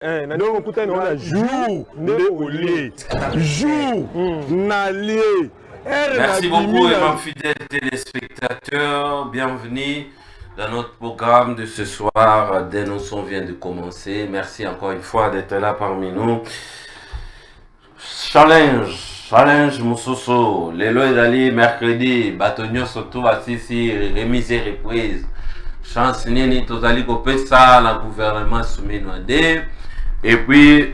Merci beaucoup, mes fidèles téléspectateurs. Bienvenue dans notre programme de ce soir. Dénonçons vient de commencer. Merci encore une fois d'être là parmi nous. Challenge Moussoso. Lelo Edali, mercredi. Batonio surtout assisi, remise et reprise. Chance Nini, Tozali Kopesa, la gouvernement soumis Noadé. Et puis,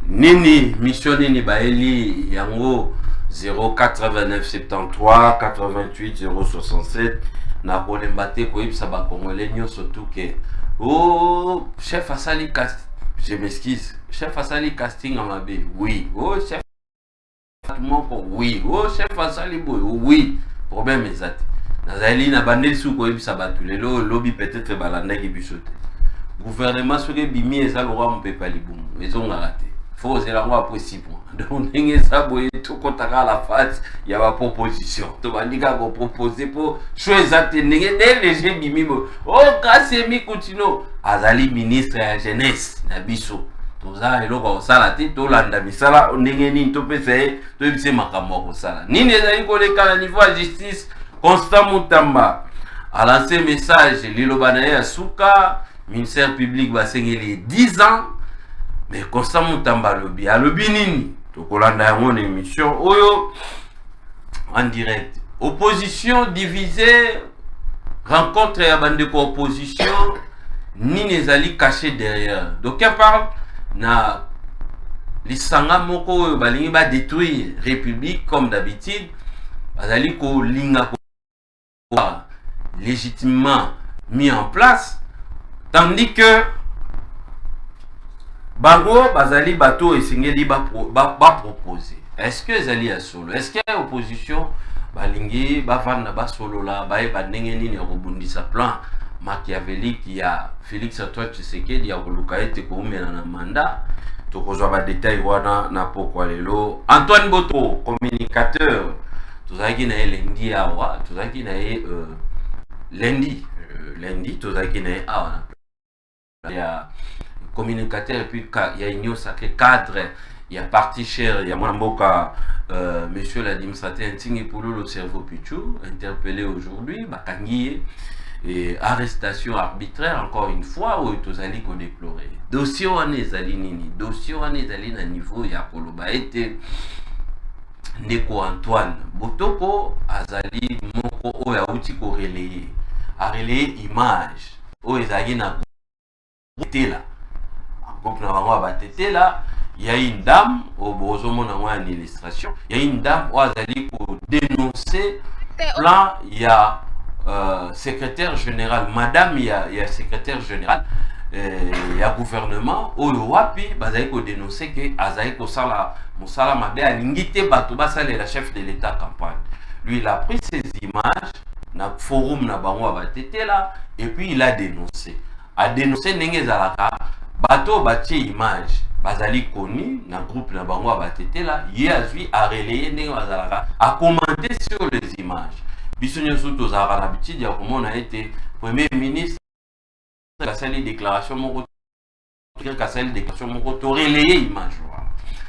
Nini, mission Nini Baeli, Yango 089 73 88 067. Na Kolembate Koib Saba Congolais, surtout que. Oh, chef Asali Casting, je m'excuse. Chef Asali Casting à Mabé, oui. Oh, chef Moko, oui. Oh, chef Asali Boy, oui. Problème exact. Nazali na bandel sou Koib Saba tous les lobby peut-être balanda qui bichote. Gouvernement sur les bimi et ça le roi mon peuple libum mais on a raté faut c'est la loi possible donc n'engagez ça boy tout compte à la face il y a ma proposition to bandika ko proposer pour choisir tenir les bimi oh grâce mi continue azali ministre ya jeunesse na biso to za eloko osala te to landa misala ndenge nini to pese to bise makambo ko sala nini ezali ko le kala niveau ya justice Constant Mutamba a lancé message Lilobanaye Asuka ministère public va signer les 10 ans mais Constant Mutamba lobi a lobi nini to kolanda yango émission oyo en direct opposition divisée rencontre ya bande ko opposition nini ezali caché derrière donc on parle na lisanga moko oyo balingi ba détruire république comme d'habitude bazali ko linga ko légitimement mis en place. Tandis que Bango, Bazali, Bato et Singeli va proposer. Est-ce que Zali a solo? Est-ce qu'il y a opposition? Balingi, Bavan Naba solo là, Bae Banengeni, Nirobundi sa plan machiavélique, il y a Félix Antoine Tshisekedi, il y a Olukae Tekoume dans le mandat. Tokozwa ba détail wana na pokwa lelo. Antoine Boto, communicateur. Tozaki na lundi awa, tozaki na lundi. Lundi, tozaki na awa. Il y a communicateur et puis il y a une sacré cadre, il y a parti cher, il y a Mwamboka, monsieur l'administrateur Ntingi Poulou, le cerveau Pichou, interpellé aujourd'hui, Bakangiye, et arrestation arbitraire, encore une fois, où tozali ko déplorer. Dossier wane ezali nini, dossier wane ezali na niveau ya koloba ete Ndeko Antoine Botoko azali moko oya uti ko relayer. A relayer image o ezali na tela groupe na bango ba tetela il y a une dame au bozomo na une illustration il y a une dame o azali ko dénoncer plan il y a secrétaire général madame il y a secrétaire général il y a gouvernement o wapi bazali ko dénoncer que azali ko sala musala mabe alingite bato basale la chef de l'état campagne lui il a pris ces images na forum na bango ba tetela et puis il a dénoncé ndenge zalaka bato batie image bazali koni na groupe na bango ba tetela yezui a relayer ndenge bazalaka a commenter sur les images biso nyoso tozalaka na bitidi ya komona ete premier ministre kasali déclaration moko to relayer image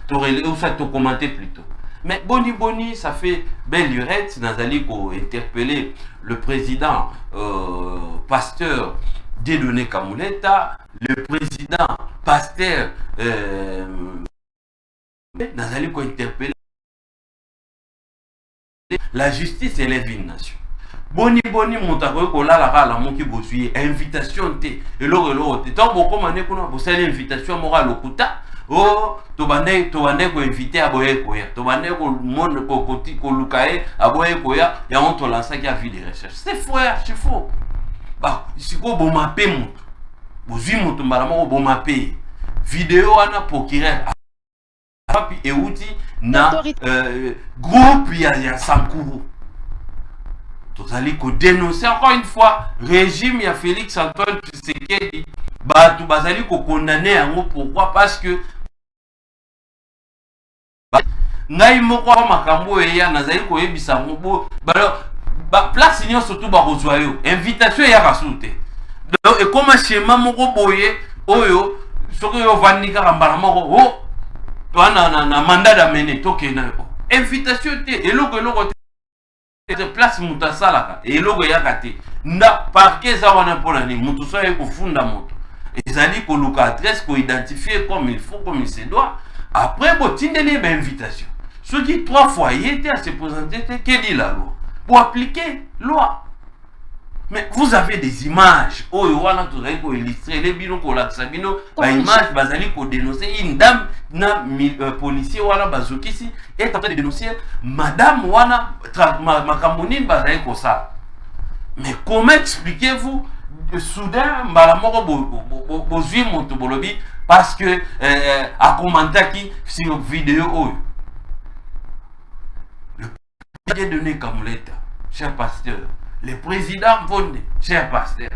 to relayer ou ça to commenter plutôt. Mais Boni, ça fait belle lurette, Nazali ko interpeller le président pasteur Dieudonné Kamuleta, le président pasteur Nazali ko interpeller la justice élève une nation. Boni montako ko la la moki bosuye invitation te eloro te tant boko mané kuna bosala invitation mora lokuta. Oh, tobande ko invité à boye koya. Tobande ko monde ko koti ko lukae à boye koya ya on to lança qui a vu des recherches. C'est faux, c'est faux. Bah, si ko bo mapé mutu. Bozui mutu mbalama bo mapé. Vidéo ana pokire. Papi euti na groupe ya Sankuru. Tozali ko dénoncer encore une fois régime ya Félix Antoine Tshisekedi. Bato bazali ko condamner yango pourquoi parce que ngai moko makambo eya nazali ko yebisa ngo ba place nyo surtout ba kozwa yo invitation ya kasute donc et comme schéma moko boye oyo soki yo vandi kaka mbala moko o toana na mandat d'amener tokena invitation te eloko te place mutu asalaka eloko eyaka te nda parke eza wana mpona nini mutu so aye kofunda moto ezali koluka adresse koidentifie comme il faut comme il se doit après botindeli ba invitation soki 3 fois ye te à se présenter te que dit la loi pour appliquer loi. Mais vous avez des images. Oh, voilà, tout ça, pour illustrer les bino, pour l'axabino, la image, basali, pour dénoncer une dame, na policier, voilà, bazokisi, est en train de dénoncer madame, voilà, ma camonine, basali, pour ça. Mais comment expliquez-vous, soudain, malamoro, bozui, motobolobi, parce que, à commenter qui, sur vidéo, oh, le président donné comme l'État, cher pasteur. Le président Vonde, cher pasteur,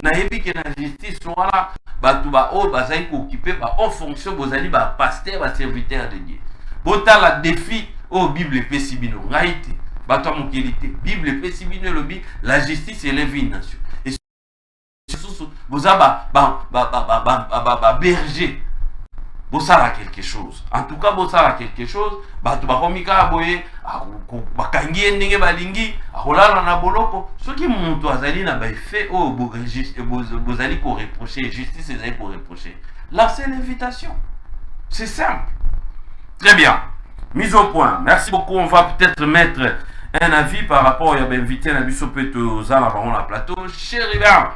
naïbi que la justice soit là, bazali occupé par en fonction bozali ba pasteur, ba serviteur de Dieu. Bota la défi au Bible pesibino, ngaïté, bato mokilité, Bible pesibino lobi, la justice élève une nation. Et surtout, boza ba berger. Bossala quelque chose. En tout cas, bossala quelque chose. Bato bakomika boye, bakangi ndenge balingi, akolala na boloko. Ce qui monte azali na ba fait oh bozali ko reprocher, justice ezali ko reprocher. Là c'est l'invitation. C'est simple. Très bien. Mise au point. Merci beaucoup. On va peut-être mettre un avis par rapport à l'invité na biso peto za na bango na plateau. Cher Ribert.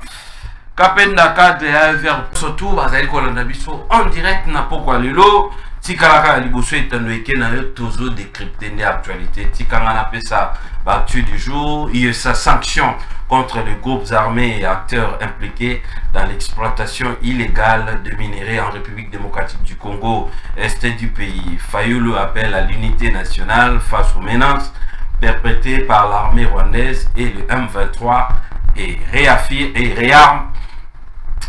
Kapenda cadre vers surtout bazali kolanda biso en direct na pokwa lelo tikalaka liboso etanoeke na yo tozo décrypter l'actualité tikanga na pesa l'actu du jour il y a sa sanction contre les groupes armés et acteurs impliqués dans l'exploitation illégale de minerais en République démocratique du Congo est du pays. Fayulu appelle à l'unité nationale face aux menaces perpétrées par l'armée rwandaise et le M23 et réarme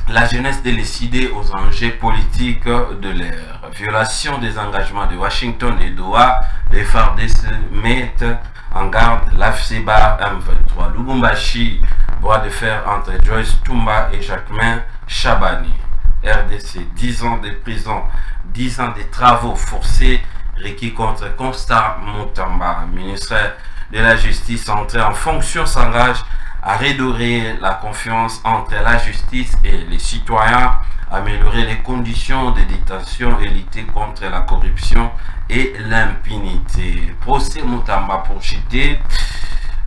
la jeunesse décidée aux enjeux politiques de l'ère. Violation des engagements de Washington et Doha, les FARDC mettent en garde l'AFCEBA M23. Lubumbashi, droit de fer entre Joyce Tumba et Jacquemain Chabani. RDC, 10 ans de prison, 10 ans de travaux forcés requis contre Constant Mutamba. Ministère de la Justice entré en fonction s'engage à redorer la confiance entre la justice et les citoyens, améliorer les conditions de détention et lutter contre la corruption et l'impunité. Procès Mutamba poursuité,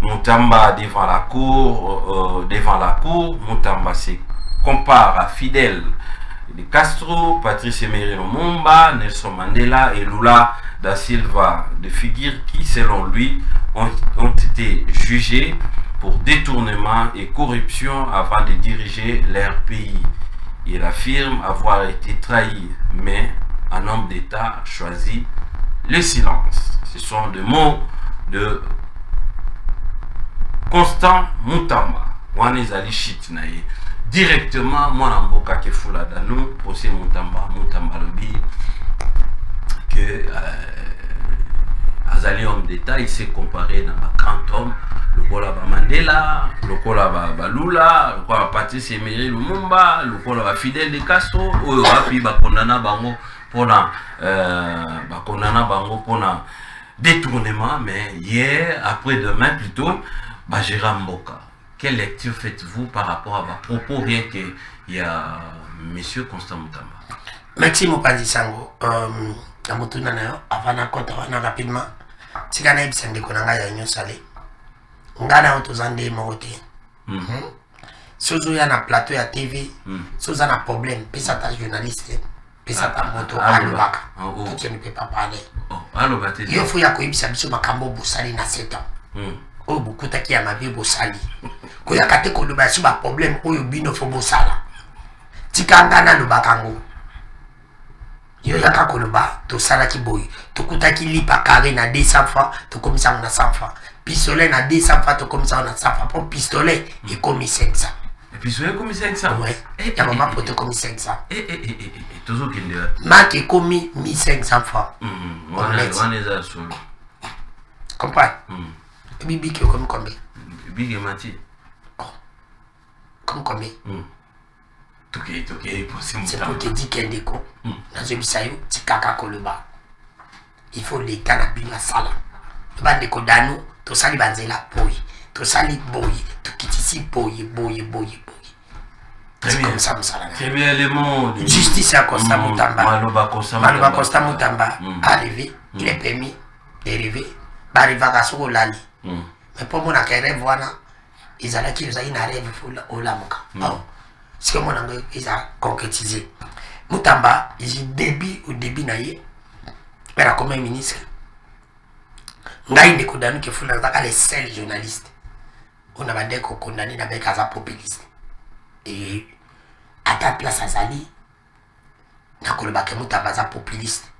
Mutamba devant la cour, Mutamba se compare à Fidel de Castro, Patrice Emery Lumumba, Nelson Mandela et Lula da Silva, des figures qui, selon lui, ont été jugées pour détournement et corruption avant de diriger leur pays. Il affirme avoir été trahi, mais un homme d'État choisit le silence. Ce sont des mots de Constant Mutamba. Wanezali Chitnaye. Directement, moi, Mboka Kefula Danou, procès Mutamba Lobi, que Azali homme d'État, il s'est comparé dans un grand homme. Le Kola Mandela, le Kola Lula, le Kola Patrice Emery Lumumba, le Kola Fidel de Castro, ou puis Bakondana Bango pour détournement, mais hier, après-demain plutôt, Gérard Mboka. Quelle lecture faites-vous par rapport à vos propos, rien qu'il y a Monsieur Constant Mutamba? Merci Mopandi Sango. Avant de compte rapidement, si vous avez besoin de connaître salé, ngana otozande mote. Sozo ya na plateau ya TV, sozo na problème, pesa ta journaliste, pesa ta moto alobaka. Tu ne peux pas parler. Alobate. Il faut ya koyebisa biso makambo bosali na 7 ans. Oh bukuta ki ya mabe bosali. Ko ya kate ko loba so ba problème oyo bino fo bosala. Tikanga na lobakango. Yo yaka koloba to sala ki boy to kutaki lipa carré na 200 francs to komisa na 100 francs pistolet na 200 francs to komisa na 100 francs pour pistolet et comme 500 et pistolet comme 500 ouais ya maman pour te comme 500 toujours qu'il est ma qui commis 1500 francs on est à solo comprends bibi qui comme combien bibi mati comme combien C'est pour te dire qu'il y a des cons. Dans le bisayo, tu kaka koloba. Il faut l'état na bima sala. Le bas de kodano, to sali banzela boy. To sali boy. To kitisi boy. C'est comme ça, Moussala. Très bien, l'élément. Justice à Costa Moutamba. Maloba Costa Moutamba. Arrivé, il est permis de rêver. Arrivé à Kassou Lali. Mais pour moi, on a rêve, voilà. Ils ont dit qu'ils ont un rêve au Lamoka. C'est que mon anglais, ils ont concrétisé. Moutamba, ils ont débit au débit naïe. Mais là, comme un ministre, Ngaï Nekodano qui fout les seuls journalistes. On a dit qu'on condamné avec un populiste. Et à ta place Azali, n'a pas le bac Moutamba za populiste.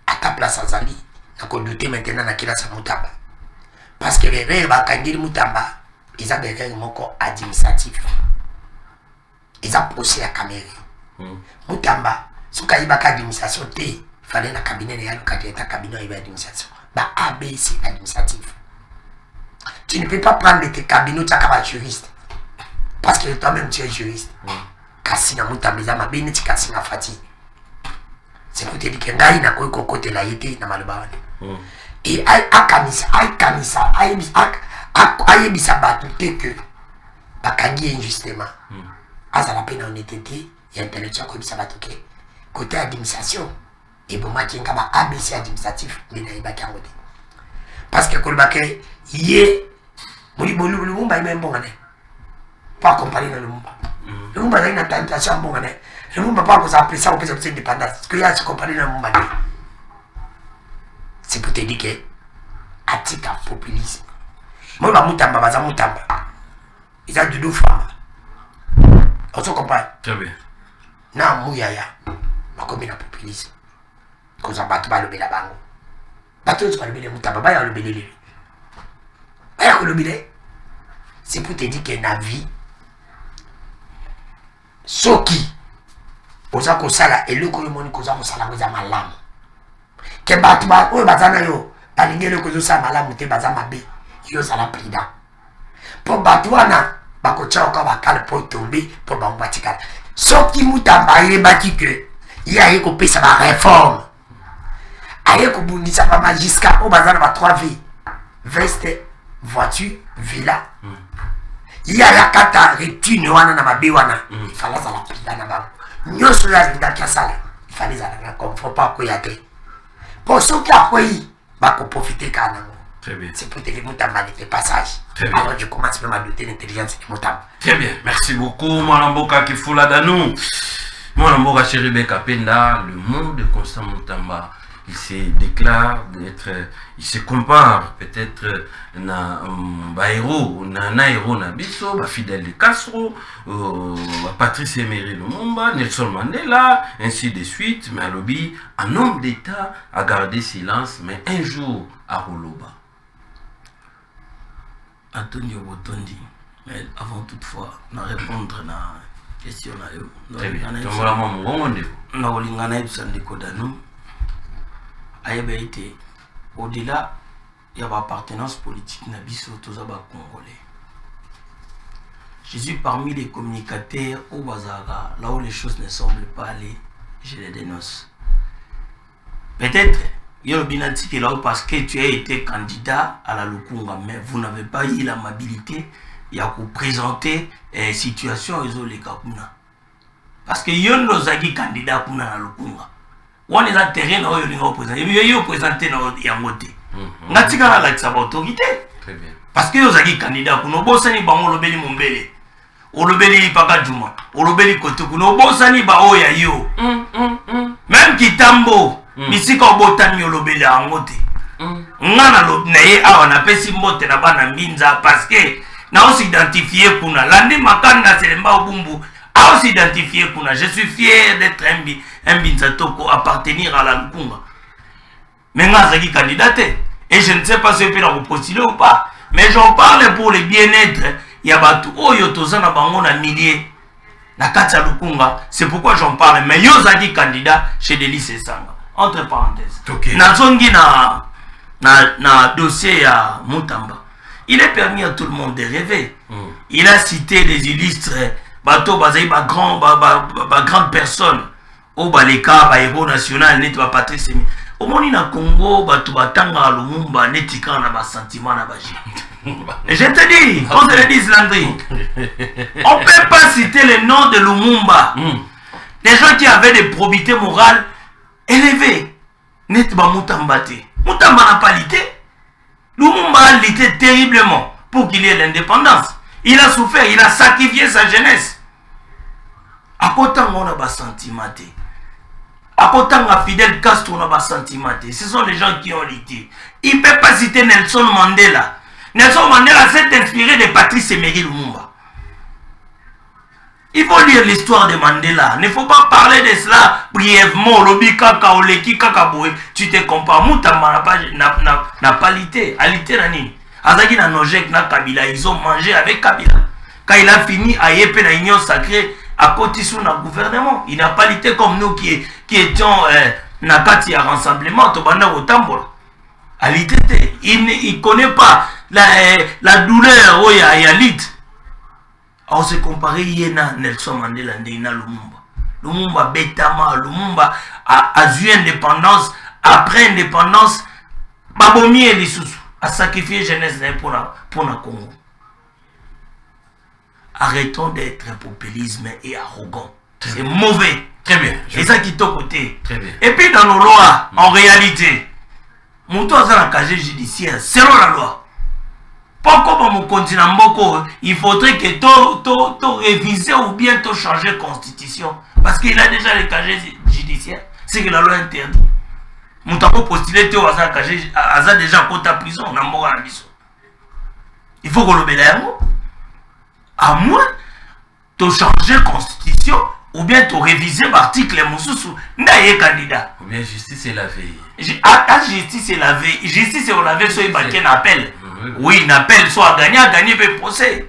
À ta place Azali, n'a pas douté maintenant na kila sa Moutamba. Parce que les rêves bakangiri Moutamba, ils ont des règles administratifs. Ils ont procès à Caméry. Moutamba, si tu as une administration, il fallait un cabinet de cabinet d'administration. ABC administratif. Tu ne peux pas prendre tes cabinets, tu as juriste. Parce que toi-même tu es juriste. Kassina Moutamba, ma bénétique Kassina Fati. C'est pour te dire que Ngaï n'a pas côté la été dans Malobane. Et Aïkamisa, Aïbisa Batouté que Bakangi injustement. À la peine honnêteté, il y a intellectuel comme ça Batouké. Côté administration, et pour moi qui est ABC administratif, mais il n'y a pas qu'à parce que Kolbake, yé, Moulibolu, le Mumba est même bon année. Pas comparé dans le Mumba. Le Mumba a une tentation bon année. Le Mumba pas vous appeler ça au pays de l'indépendance. Ce qu'il y a à se comparer dans le Mumba. C'est pour te dire que, Atika populisme. Moi, je suis Moutamba. Ils ont deux femmes. On se comprend. Très bien. Non, Mouyaya, ma commune a populisme. Quand on bat le bébé bango. Bateau, tu vas le bébé Moutamba, le bébé. Le bébé. C'est pour te dire que la vie, Soki, oza kosala eloko yomoni koza kosala koza malamu. Que bato ba oyo bazana yo, balingele kozo sa malamu te baza mabe, yo zala prida. Po bato wana bakocha oka bakala po tomber po ba mbatikala. Soki Moutamba yebaki que ya yeko pesa ba réforme. Ayeko bundisa ba magistrat o bazana ba 3 vies. Veste, voiture, villa. Il y a la carte rétune wana na mabe wana. Il fallait ça la prida na ba. Nyoso ya linga kasala. Il fallait ça la confort pas ko yate. Pour ceux qui a pris, bah qu'on profite quand même. Très bien. C'est pour te dire Moutamba n'était passage. Très bien. Alors je commence même à douter l'intelligence de Moutamba. Très bien. Merci beaucoup, Mwanamboka Kifula Danou. Mwanamboka Cheribeka Penda, le monde de Constant Moutamba. Il se déclare d'être, il se compare peut-être na héros, na héros na biso, Fidel de Castro, Patrice Emery Lumumba, Nelson Mandela, ainsi de suite. Mais Alobi, un homme d'État a gardé silence, mais un jour à Roloba. Antonio Botondi, mais avant toutefois, na répondre à la question là. Très bien. Donc voilà mon rendez-vous. Na olingana ibsandi kodanu. Au-delà, il y a une appartenance politique na biso tozaba congolais. Je suis parmi les communicateurs au Bazara, là où les choses ne semblent pas aller, je les dénonce. Peut-être, il y a le binati là parce que tu as été candidat à la Lukunga, mais vous n'avez pas eu l'amabilité de vous présenter la situation isolée Kakuna. Parce que yon nozagi candidat pour la Lukunga. On est en terrain où il y a présenté dans Yangote. Natika la autorité. Très bien. Parce que vous avez candidat pour nous, bosani bango lobeli mombele. O lobeli paka juma. O lobeli kote kuno bosani ba oya yo. Même Kitambo, misika obotani o lobeli angote. Ngana lo naye awa na pesi mbote na bana mbinza parce que na on s'identifier kuna landi makanda selemba obumbu. A aussi identifié kuna. Je suis fier d'être un Binzatoko, appartenir à la Lukunga. Mais je suis candidat. Et je ne sais pas si je peux la postuler ou pas. Mais j'en parle pour le bien-être. Il y a des gens qui sont en milliers. C'est pourquoi j'en parle. Mais je suis candidat chez Delis Sanga. Entre parenthèses. Okay. Na dossier à Moutamba. Il est permis à tout le monde de rêver. Il a cité des illustres bato bazali grande personne o baleka ba héros national net ba Patrice Emi omoni na Congo bato batanga Lumumba netika na ba sentiment na ba et je te dis on se le dit Landry on peut pas citer le nom de Lumumba des gens qui avaient des probités morales élevées net ba Mutamba n'a pas lutté. Lumumba a lutté terriblement pour qu'il y ait l'indépendance. Il a souffert, il a sacrifié sa jeunesse. À côté on a pas sentiment. À côté on a Fidel Castro on a pas sentiment. Ce sont les gens qui ont lutté. Il ne peut pas citer Nelson Mandela. Nelson Mandela s'est inspiré de Patrice Emery Lumumba. Il faut lire l'histoire de Mandela. Il ne faut pas parler de cela brièvement. Lobi kaka oleki kaka boy. Tu te compares. Moutamba n'a pas lutté. A lutté nani. Azaki na Nojek na Kabila. Ils ont mangé avec Kabila. Quand il a fini à Yépe na Union Sacrée, à côté sous le gouvernement. Il n'a pas lutté comme nous qui étions Nakati à rassemblement. Tobanda au Tambola. A lutté. Il ne connaît pas la douleur où il y a lutte. On se comparait hier Nelson Mandela na Lumumba. Lumumba Betama, Lumumba a eu indépendance. Après indépendance, Babomi et Lissoussou a sacrifié jeunesse pour la Congo. Arrêtons d'être populisme et arrogant. C'est mauvais. Très bien. C'est ça qui est au côté. Très bien. Et puis dans nos lois, en réalité, Moutou a un casier judiciaire selon la loi. Pourquoi mon continent Mboko, il faudrait que tu réviser ou bien tu changer la constitution. Parce qu'il a déjà le casier judiciaire. C'est que la loi interdit. Mon temps postulé, tu as déjà contre ta prison. Il faut que le bénéfice. À moins de changer la constitution ou bien tu réviser l'article Moussoussou. N'est candidat. Ou bien justice est lavée. Justice est lavée. Justice est lavée, soit il y a un appel. Oui, n'appelle soit à gagner le procès.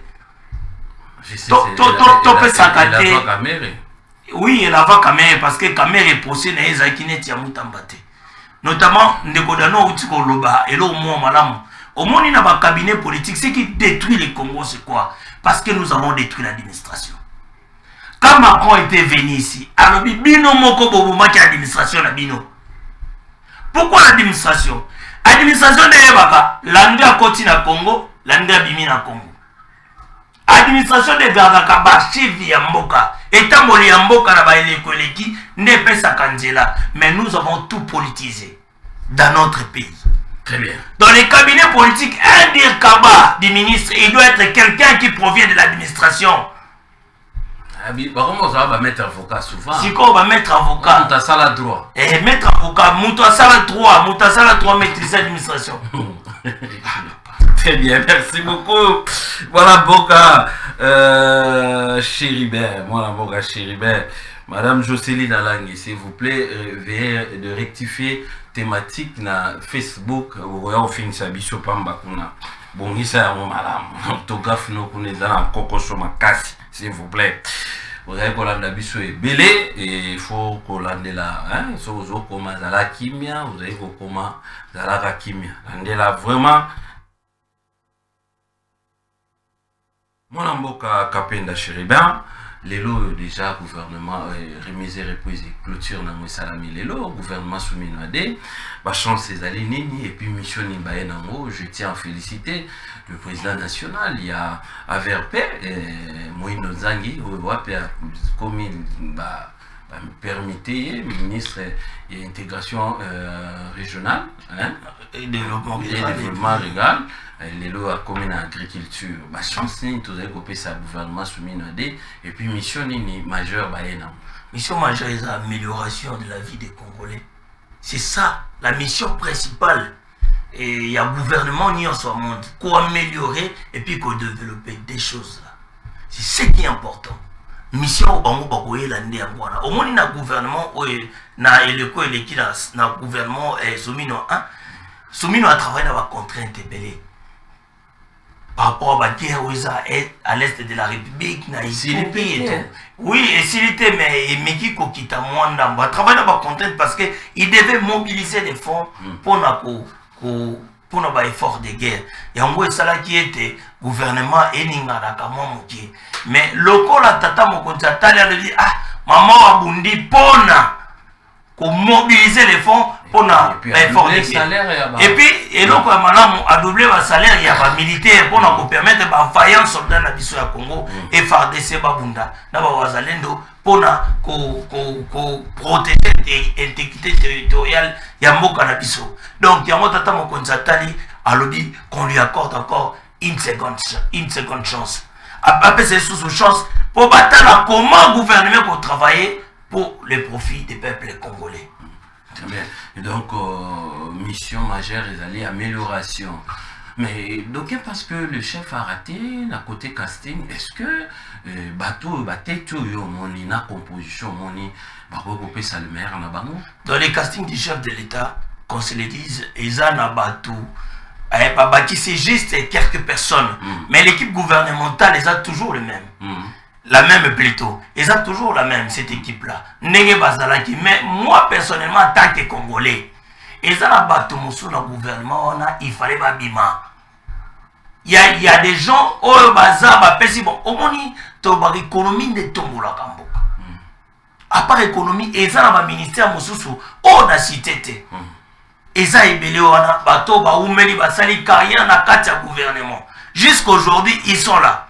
Tu peux s'accater. Oui, elle va caméra parce que caméra est procès na ezakine tia mutambate. Notamment Ndekodano Outiko Loba et l'au moins madame. Au moins il y a un cabinet politique, ce qui détruit les Congo, c'est quoi? Parce que nous avons détruit l'administration. Quand Macron était venu ici, alors Bino Moko Boboma qui administration la Bino. Pourquoi l'administration? Administration de Yabaka, l'Andra Koti na Congo, l'Andra Bimi na Congo. Administration de Gagaka, Bachivi Yamboka, Etamboli Yamboka na Baelekoleki, n'est sa Kanzela. Mais nous avons tout politisé dans notre pays. Très bien. Dans les cabinets politiques, un des cabas du ministre, il doit être quelqu'un qui provient de l'administration. Comment ça va mettre avocat souvent? Si on va mettre avocat. Mouta sala droit. Et mettre avocat, Mouta sala droit, maîtriser l'administration. Très bien, merci beaucoup. Voilà Boka Chéribert. Voilà Boka Chéribert. Madame Jocelyne Alangi, s'il vous plaît, veuillez de rectifier thématique na Facebook. Vous voyez, on finit sa biso pamba kuna. Bon, il s'est un madame. Autographe no kuneza na koko makasi. S'il vous plaît. Vous avez qu'on a biso est belé et il faut qu'on lande là. Hein? So vous avez comment zala kimia, vous avez comment zala kimia. Lande là vraiment. Mon amboka kapenda Chéribin. Lelo déjà gouvernement remise et reprise clôture na Salami Lelo gouvernement soumis nade ba chance ces alinini et puis mission ni baenango. Je tiens à féliciter le président national, il y a Averpe Moïno Zangi wapi commune ba permettez ministre et intégration régionale hein et développement rural. Les lots à commune agriculture, ma chance ni tous les copies ça gouvernement soumis nade et puis mission ni majeure baena. Mission majeure est l'amélioration de la vie des Congolais. C'est ça la mission principale. Et il y a gouvernement ni en soi monde pour améliorer et puis pour développer des choses là. C'est ce qui est important. Mission au bango bakoye la ndé ngwana. Au moins na gouvernement na eleko eleki na gouvernement soumis no 1 soumis no a travaillé dans la contrainte belé. Par rapport à la guerre à l'est de la République, oui, et s'il était, mais qui quitte Mwanda, on va travailler dans la contrainte parce qu'il devait mobiliser des fonds pour pour nos efforts de guerre. Yango esala qui était gouvernement eninga na kamwa moki. Mais lokola tata mokonzi atali a dit ah maman abundi pona pour mobiliser les fonds pour na effort de guerre. Et puis et donc madame a doublé le salaire il y a pas militaire pour nous permettre ba vaillants soldats na biso ya Congo et FARDC babunda na ba wazalendo pour na ko protéger l'intégrité territoriale ya mboka na biso. Donc yango tata mokonzi atali alobi qu'on lui accorde encore une seconde chance. Après c'est sous chance pour battre comment le gouvernement pour travailler pour le profit des peuples congolais. Très bien. Et donc, mission majeure est allée amélioration. Mais donc, parce que le chef a raté, la côté casting, est-ce que bateau, la composition, dans les castings du chef de l'État, qu'on se le dise, ils ont un bateau. C'est juste quelques personnes. Mais l'équipe gouvernementale, ils ont toujours le même. La même plutôt. Ils ont toujours la même, cette équipe-là. Mais moi, personnellement, en tant que Congolais, ils ont un bateau sur le gouvernement, il fallait pas bima. Il y a des gens, oh, bon, au l'économie de Tombola Kamboka. À part l'économie, ils ont un ministère, oh, na cité. Ils ont un bateau, ils ont carrière dans le gouvernement. Jusqu'aujourd'hui, ils sont là.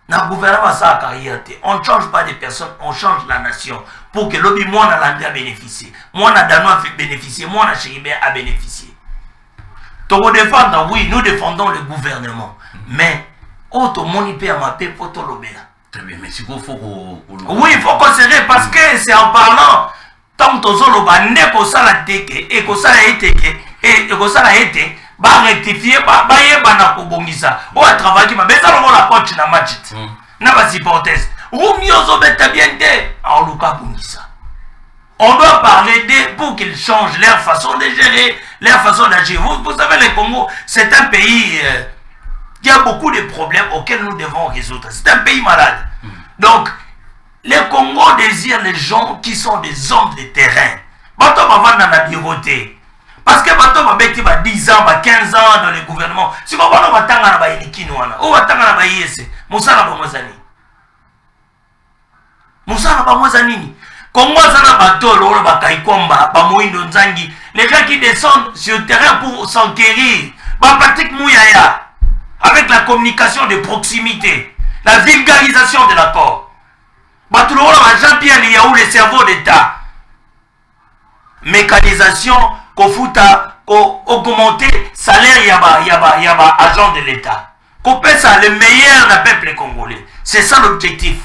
Dans le gouvernement, ça a carrière. On ne change pas de personnes, on change la nation. Pour que l'objet, moi, on a l'André à bénéficier. Moi, on a Danois à bénéficier. Moi, on a Chéribé à bénéficier. Donc, défendre, oui, nous défendons le gouvernement. Mais, auto monipé à ma paix pour tout l'objet. Très bien, mais c'est qu'il faut oui, il faut considérer parce que c'est en parlant. Tant que tu as dit que ça a été et que ça a été. Ba rectifier ba yeba na kobongisa o travailler ma beza la coach na match na ba supporters ou miozo beta bien de en luka bongisa. On doit parler d'eux pour qu'ils changent leur façon de gérer, leur façon d'agir. Vous savez, le Congo, c'est un pays qui a beaucoup de problèmes auxquels nous devons résoudre. C'est un pays malade. Donc, le Congo désire les gens qui sont des hommes de terrain. Bato bavanda na biroté. Parce que bato babeti ba 10 ans, ba 15 ans dans le gouvernement. Si on va batanga na ba ilikino wana, o batanga na ba yese, musala ba mwazani. Musala ba mwazani. Congo sana bato lo ba kaikomba, ba moindo nzangi, les gens qui descendent sur le terrain pour s'enquérir, ba pratique mouyaya avec la communication de proximité, la vulgarisation de l'accord. Bato lo ba Jean-Pierre Liaou le cerveau d'État. Mécanisation kofuta ko augmenter salaire yaba agent de l'État. Qu'on paie ça le meilleur du peuple congolais. C'est ça l'objectif.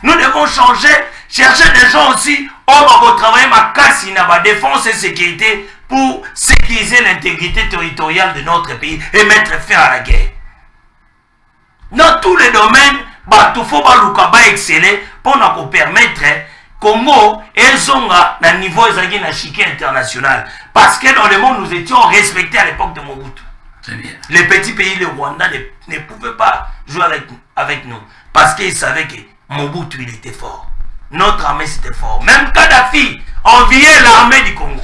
Nous devons chercher des gens aussi on va travailler ma casse ma défense et sécurité pour sécuriser l'intégrité territoriale de notre pays et mettre fin à la guerre. Dans tous les domaines, il faut exceller pour nous permettre Congo et Zonga à niveau chiquet international. Parce que dans le monde, nous étions respectés à l'époque de Mobutu. Les petits pays, le Rwanda, ne pouvaient pas jouer avec nous. Parce qu'ils savaient que Mobutu, il était fort. Notre armée, c'était fort. Même Kadhafi enviait l'armée du Congo.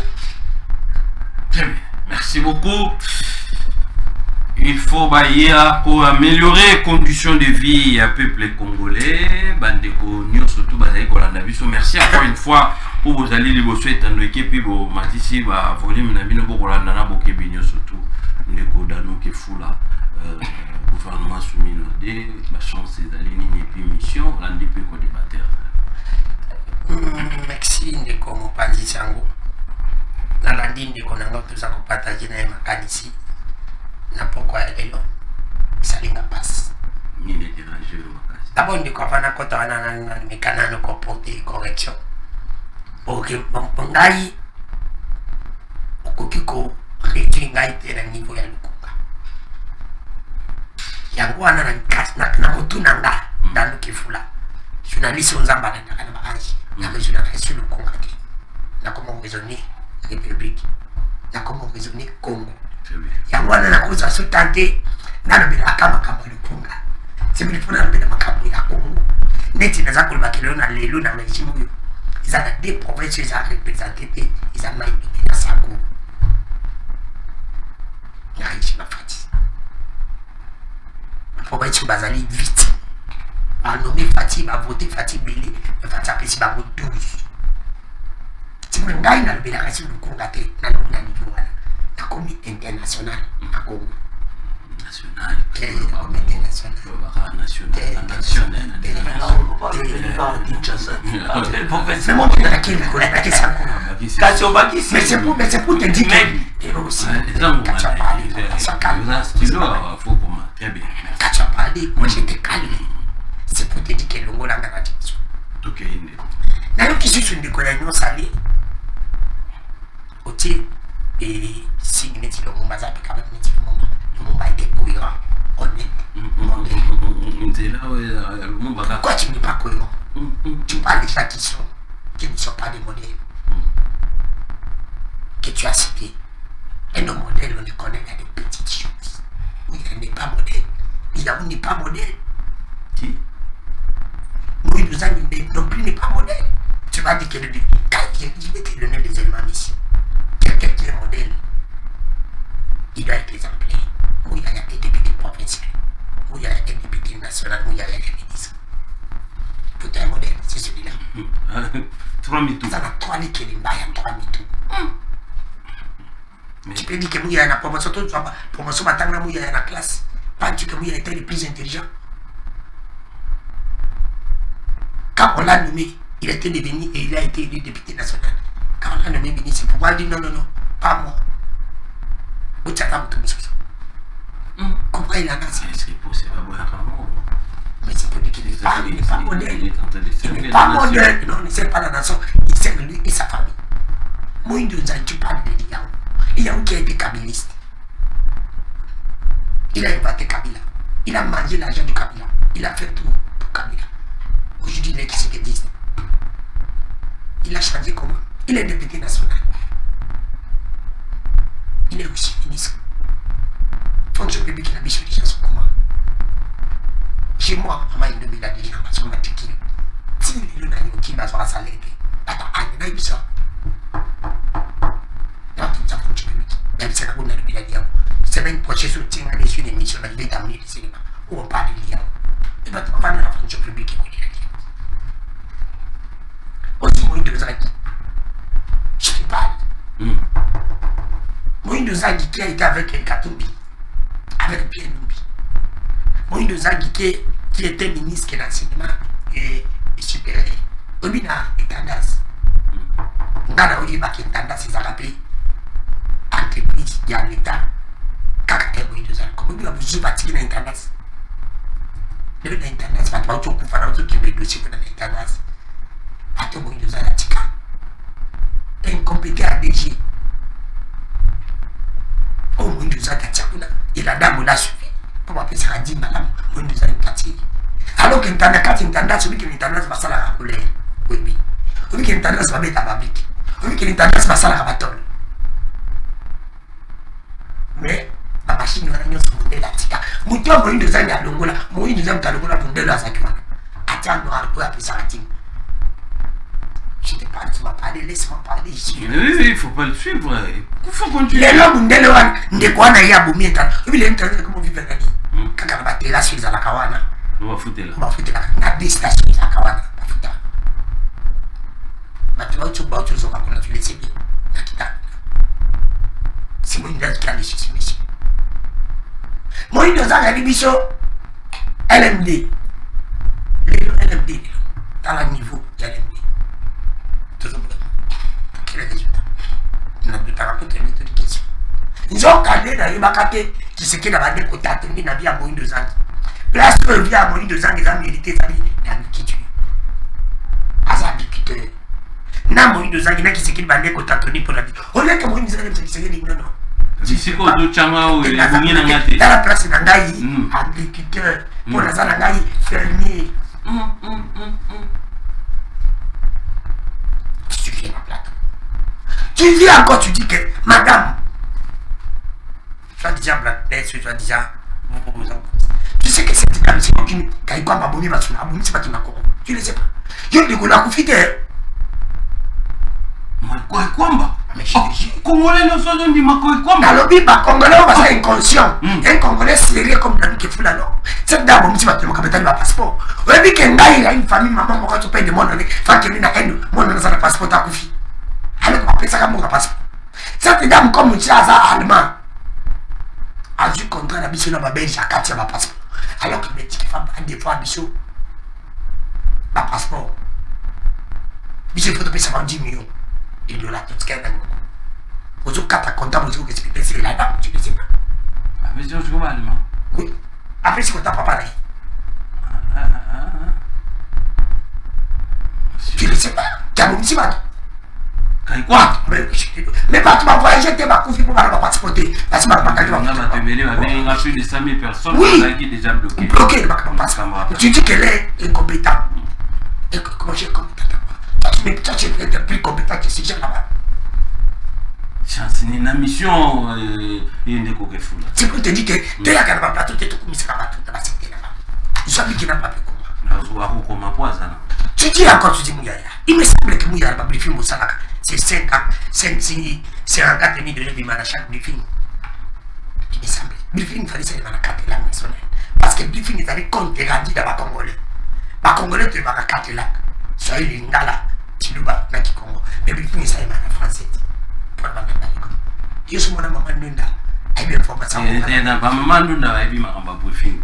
Très bien. Merci beaucoup. Il faut pour améliorer les conditions de vie à peuple congolais. Merci encore une fois pour vos alliés de souhaiter dans l'équipe et vos matissés volume na bino pour la nana bokebinyo surtout ndeko dano ke fula gouvernement soumis nodé ma chance des alliés et puis mission landi pe ko débatteur. Merci ndeko mopanzi sango. Na landi ndeko nango tuza ko partager na makanisi. Na pourquoi elle est là. Ça linga passe. Mine déranger le makasi. D'abord ndeko afana kota wana na mécanano ko porter correction. Ok, ngai okoki ko réduire ngai te na niveau ya lukunga. Yango wana na motu na nga dano kifula. Journaliste onzamba na kana baanji. Na journaliste lukunga te. Na comment raisonner République. Na comment raisonner Congo. Yango wana na koza so tante na lobela kama lukunga. Sibili funa lobela makambo ya Congo. Neti na zakolo bakelo na lelo na régime yo. Ils ont des provinces, ils ont représenté, ils ont maïté dans sa cour. ya régime Fati. Pourquoi tu vas aller vite? A nommé Fati, a voté Fati Belé, mais Fati a pris par 12. Si vous n'avez pas le bénéfice de combattre, dans le niveau la communauté internationale, la communauté nationale, mais c'est pour te dire que quand tu as parlé, moi j'étais calme. C'est pour te dire que l'ongo l'a gagné. Ok. D'ailleurs, qui suis sur une décoration salée, au et si nous mettons le monde, quand même, le monde a été cohérent, honnête. Pourquoi tu n'es pas cohérent? Tu parles des gens qui ne sont pas des modèles. Que tu as cités. Et nos modèles, on les connaît, il y a des petites choses. Oui, il n'est pas modèle. Il n'est pas modèle. Qui? Oui, nous avons non plus n'est pas modèle. Tu vas dire que je vais te donner des éléments ici. Quelqu'un qui est modèle, il doit être exemplaire. Où il y a des députés provinciaux, où il y a des députés nationaux, où il y a des ministres. Tout un modèle, c'est celui-là. 3 mythos. Ça a 3 lits qui il y a 3 mythos. Tu peux dire que il y a une promotion, promotion maintenant, il y a une classe. Pas du tout que il a été le plus intelligent. Quand on l'a nommé, il était devenu et il a été élu député national. Quand on l'a nommé ministre, pourquoi il dit non, pas moi. Où tu as pas tout ça? Pourquoi il a nazi? Mais c'est pour dire qu'il n'est pas modèle. Il n'est pas modèle. Non, il ne sert pas la nation, il sert lui et sa famille. Moi, tu parles de Liao. Liao qui a été kabiliste. Il a inventé Kabila. Il a mangé l'argent du Kabila. Il a fait tout pour Kabila. Aujourd'hui, il est qui se dit. Il a changé comment? Il est député national. Il est aussi ministre. Fonction publique, il a mis sur les gens comment? Chez moi, à ma île de Biladi, il y a un maçon matriculé. Si il y a un qui va se rassembler, attends, il y a eu ça. Non, ça fonction publique. Même si on a le Biladi, c'est même projet sur le sur des missions, il est amené le cinéma, où on parle de l'IA. Et bien, on parle de la fonction publique qui connaît la vie. Aussi, moi, il doit être. Je te parle. Moïse Zaghi qui a été avec El Katumbi, avec Pierre Numbi. Moïse Zaghi qui était ministre de l'enseignement et supérieur. Obina et Tandas. Nana Oliba qui est Tandas, ils ont rappelé entreprise, il y a l'État. Kaka est Moïse Zaghi. Comme il y a besoin de bâtir dans Tandas. Le Tandas, va pas tout faire un truc qui est dossier pour Tandas. Attends, Moïse Zaghi, incompétent à DG. Oh, Moïse et la dame l'a suivi. Pour appeler ça, dit madame, Moïse est parti. Alors que quand Intanda, celui qui Intanda va s'en la colère. Oui. Celui qui Intanda va mettre à babique. Celui qui Intanda va s'en la rabatole. Mais la machine va nous sauver la tika. Mouton Moïse est à Longola. Moïse est à Longola pour 2 ans à Sakima. Attends, nous pour appeler ça, dit. Je te parle, tu m'as parlé, laisse-moi parler ici. Oui, il ne faut pas le suivre. Il faut continuer. Les hommes, ne quoi n'a pas boumé. Il est intéressé comme vivre la vie. Quand on va te la sur la kawana. On va foutre là. On va foutre là. On a des stations sur la kawana. On va foutre là. Mais tu vois, tu vas autre chose qu'on a tu laisses bien. C'est moi une date qui a laissé ce monsieur. Moi, il nous a dit, Bicho, LMD. LMD. Dans le niveau de LMD. Quel est le résultat? On a préparé pour une question. Ils ont calé dans les macaques qui se quittent dans les côtés à tenir la vie à Moïse de Zang. Place où il y a Moïse de Zang, ils ont mérité sa vie. Il a qui tue. Azabi qui tue. Na Moïse de Zang, il y a qui se quittent dans les côtés à tenir pour la vie. On a que Moïse de Zang, c'est qui se quittent non. D'ici qu'on doit chama ou il y a dans la place d'Angaï, agriculteur, pour la zone d'Angaï, fermier. Tu viens à plateau. Tu viens encore, tu dis que madame, tu as déjà blagué, tu as déjà. Tu sais que cette dame, c'est moi qui a eu quoi ma bonne machine, ma bonne c'est pas qui m'a corrompu. Tu ne sais pas. Je ne connais pas. Quoi, Mais je Congolais ne sont pas makoy comme. nalobi ba Congolais on va inconscient. Un Congolais sérieux comme Dani Kefula non. Cette dame on dit ba capitale ba passeport. Ouais bi que ngai il a une famille maman moi quand tu payes de mon année, fa que na endo, mon na sa passeport ta kufi. Alors qu'on ça comme passeport. Cette dame comme tu as allemand. A du contrat la biso na ba belge à 4 ba passeport. Alors que me dit que fa des fois biso ba passeport. Biso faut te payer 10 millions. Et de la tout ce qu'elle a. Vous avez 4 comptables, vous avez expliqué, c'est la dame, tu ne sais pas. Ah, mais je joue allemand. Oui. Après, c'est comptable, papa, là. Tu ne sais pas. Tu as mon petit bateau. Quoi? Mais pas tu m'as voyagé, tu m'as confié pour ma passeporter. Parce que ma carte il y a plus de 100 000 personnes qui sont déjà bloquées. Bloquées, tu dis qu'elle est incompétente. Et comment j'ai compétente? Toi, tu es plus compétent que ces gens là-bas. C'est une mission. C'est pour te dire que tu es à un plateau, tu es tout comme ça là-bas. Je sais qu'il n'a pas pu comprendre. Tu dis encore, tu dis Mouyaya. Il me semble que Mouyaya va briefer Moussalaka. C'est 5 ans, 54 demi de l'événement à chaque briefing. Il me semble. Briefing, il fallait faire 4 langues nationales. Parce que briefing est allé compte et rendu dans les Congolais. Les Congolais, tu vas à 4 langues. Soyez Lingala, Tiluba, Naki Congo. Mais briefing, ça est en français. Pour le moment, je suis mon maman Nunda. Elle est information. Maman Nunda, elle est ma briefing.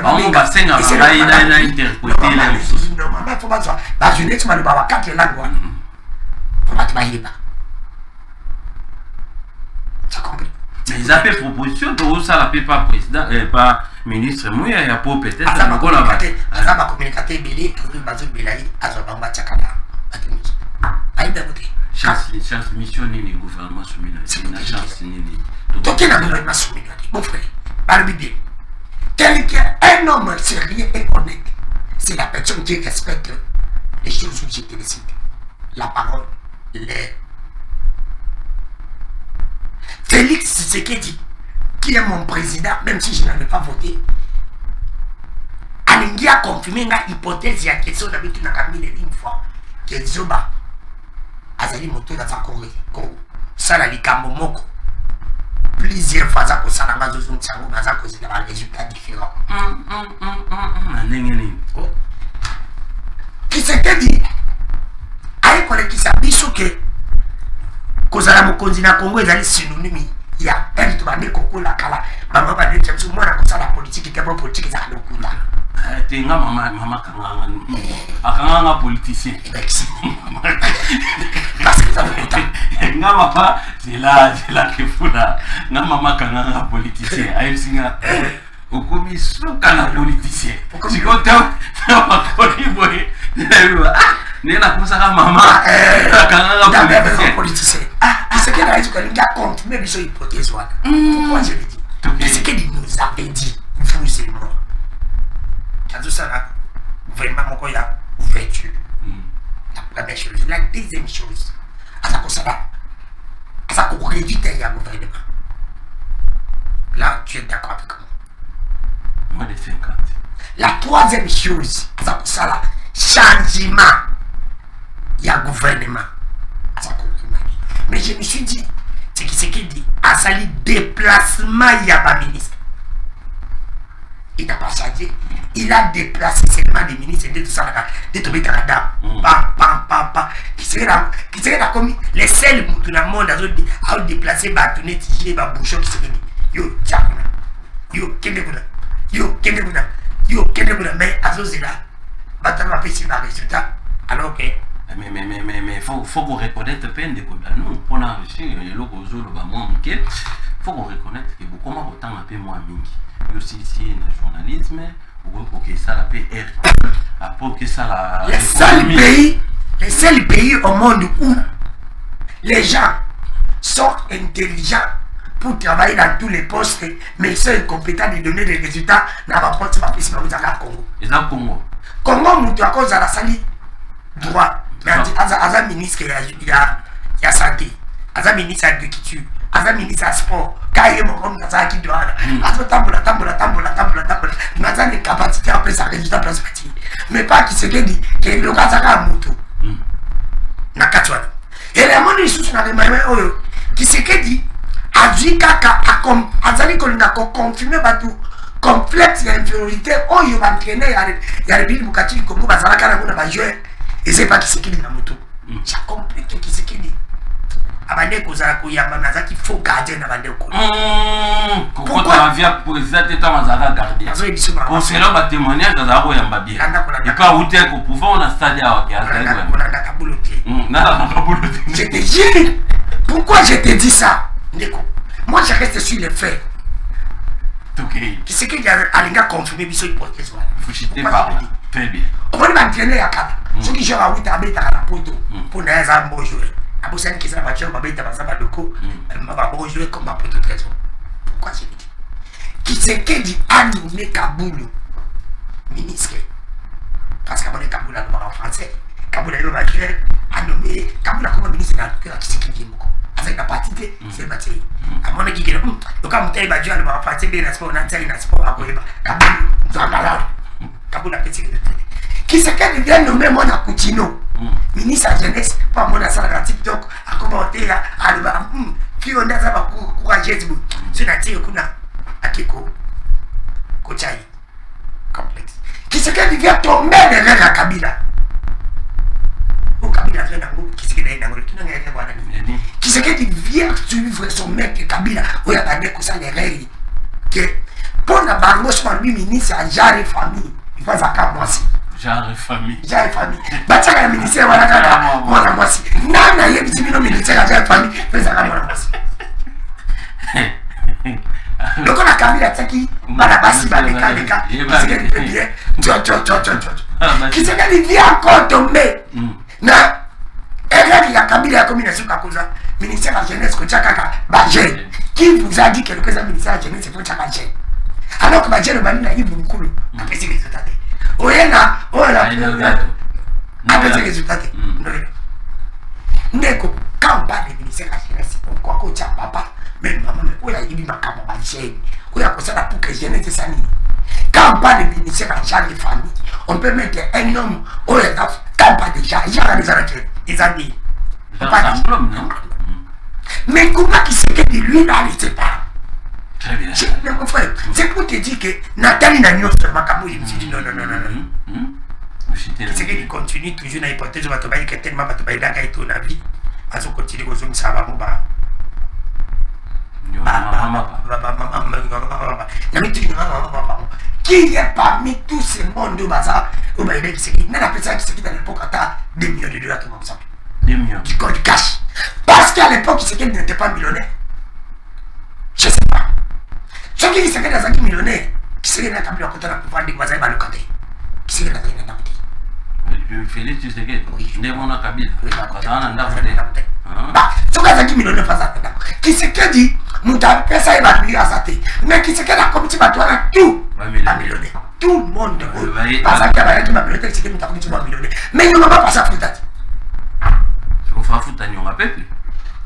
On va s'en aller, il a interprété les choses. Normalement, il faut pas ça. Parce que tu m'as dit, 4 langues. Faut pas te bailler pas. Tu as compris? Mais ils ont fait proposition, donc ça n'a pas président, pas ministre. Moi, il y a pas peut-être. Ça m'a communiqué. Ça m'a communiqué, Bélé, tout le bazou Bélaï, Azobamba Tchakala. Aïe, bien côté. Chance mission ni le gouvernement soumis. C'est une chance ni le. Donc, il y a un gouvernement soumis. Mon frère, par le biais. Quelqu'un, un homme sérieux et honnête, c'est la personne qui respecte les choses où j'étais décidé. La parole, les. Félix Tshisekedi, qui est mon président, même si je n'avais pas voté, Alingi a confirmé la hypothèse, il y a question d'habitude, on a mis une fois, que Zoba, Azali Moto dans sa Corée, ça la likambo moko. Plusieurs fois, ça cause la mazouzou, ça cause des résultats différents. Qui s'était dit, aïe, qui s'habille sur que, cause la mokonzi na Congo, ils allaient synonyme, il y a un qui va dire que la kala, maman va dire que moi, on a la politique, qui est bonne politique, ça a le coup là. Tu es maman kanganga politicien. Parce que ça veut dire. Maman, c'est là que faut là. Maman kanganga politicien. Aïe singa. Au commission kanganga politicien. Si quand tu as boy. N'est la comme ça maman. Kanganga politicien. C'est que là ils ont qu'à compte même sur hypothèse voilà. Pourquoi je le dis? C'est qu'il nous avait dit vous et moi. Tout ça là, vraiment, mon il y a ouverture. La première chose. La deuxième chose, à ça qu'on réduit le gouvernement. Là, tu es d'accord avec moi. Moins de 50. La troisième chose, ça là, changement, il y a gouvernement. Mais je me suis dit, c'est qui dit, à ça, le déplacement, il y a pas ministre. Il n'a pas changé. Il a déplacé seulement des ministres de tout ça, de tomber Canada. Qui serait là comme les seuls dans le monde à déplacer, bâtonner, tiger, bouchon, qui serait dit. Yo, Tchakuna. Yo, Kendekuna. Yo, Kendekuna. Yo, Kendekuna. Mais à ce là, bâton va faire un résultat. Alors que. Mais faut qu'on reconnaisse peine de quoi. Nous, pour enrichir le logo Zolo, faut qu'on reconnaisse que beaucoup moins autant un peu moins mingi. Aussi ici le journalisme pour que ça la paix pour que ça la les seuls pays au monde où les gens sont intelligents pour travailler dans tous les postes mais ils sont incompétents de donner des résultats dans la porte ma piste au Congo. Et dans Congo à cause de la sali droit mais à ministre il y a santé à ministre agriculture à ministre sport carrément comme ça qui doit tambola maintenant les capacités après ça résultat place mais pas qui se dit que le cas ça a moto na katwa mosusu na remaiwe oyo Tshisekedi azwi kaka azali kolinga koconfirme bato complexe ya infériorité oyo baentraîneur ya République Bukati du Congo bazalaka nango na bajoueur eza epa Tshisekedi na moto ja compris ke Tshisekedi abande kozala koyamba nazaki faux gardien na bande okolo kokota avia président teta mazaka gardien concernant ba témoignage azala koyamba bien et pas ute ko pouvoir na stade ya kolanda kabulo te na kabulo te je te jure pourquoi je te dis ça ndeko moi je reste sur les faits ok Tshisekedi alinga confirmer biso hypothèse wana fuchité pas très bien on va entraîner ya kala soki je va wita abeta na poto pour na za bon joueur abosani kisa ba chero babeta bazaba doko ba bon joueur comme ba poto trésor pourquoi je dis Tshisekedi a nommé Kaboulou ministre parce qu'abonné Kaboulou en français Kaboulou a nommé Kaboulou comme ministre de la Tshisekedi moko avec la partie c'est bâti à mon avis que le camp ba jeu ba français bien na sport na tali na sport akoyeba Kaboulou dans malade Kaboulou a petit Tshisekedi vient nommer mon Akutino ministre de la jeunesse pas mon asala TikTok a commenter à le ba qui on a ça ba courageuse c'est na tire kuna akiko kochai complexe Tshisekedi vient tomber derrière la Kabila au Kabila vient dans Tshisekedi dans le tunnel et voilà Tshisekedi vient suivre son mec Kabila où il y a des coups les règles que pour la bango sur lui ministre à Jare famille il va zakka moi aussi Jare famille bacha ya ministère wala kaka mwana mwasi nana yebi tibino ministère ya Jare famille pesa kama mwana mwasi loko na Kabila tsaki bana basi baleka Tshisekedi peut bien Tshisekedi vient encore tomber na erreur ya Kabila ya combinaison kakoza ministère de la jeunesse ko chakaka baje qui vous a dit quelque chose à ministère de la jeunesse faut chaka je alors que baje le bani na yibu mkulu apesi résultat oyena apesi résultat ndeko kamba de ministère de la jeunesse kwa ko cha papa même maman mais oya yibi makamba baje oya ko sala pour que jeunesse sani kamba de ministère de famille on peut mettre un homme oya kamba déjà il y a des arrêtés ils ont dit mais comment Tshisekedi lui là il sait pas très bien mon frère c'est pour te dire que Nathalie n'a pas fait Makamou il me dit non Tshisekedi continue toujours dans l'hypothèse de Batobaï que tellement Batobaï là qu'il tourne la vie à ce continue aux hommes ça va qui est parmi tous ces mondes de bazar où il est Tshisekedi n'a pas pensé Tshisekedi à l'époque à 2 millions de dollars comme ça 2 millions du code cash parce qu'à l'époque Tshisekedi n'était pas millionnaire je sais pas ce qui Tshisekedi a 5 millionnaire Tshisekedi n'a pas pu raconter la pouvoir de bazar le côté Tshisekedi n'a pas pu Félix Tshisekedi ndemona Kabila bazana ndako soki azalaki millionnaire mpo azala ndako Tshisekedi moto apesa ye bato aza te mais Tshisekedi akomisi bato wana tout bamillionnaire tout le monde oyo bazalaki bayaki bamillionnaire Tshisekedi moto akomisi bamillionnaire mais nyonga bapasi afuta te kofafuta nyonga pepe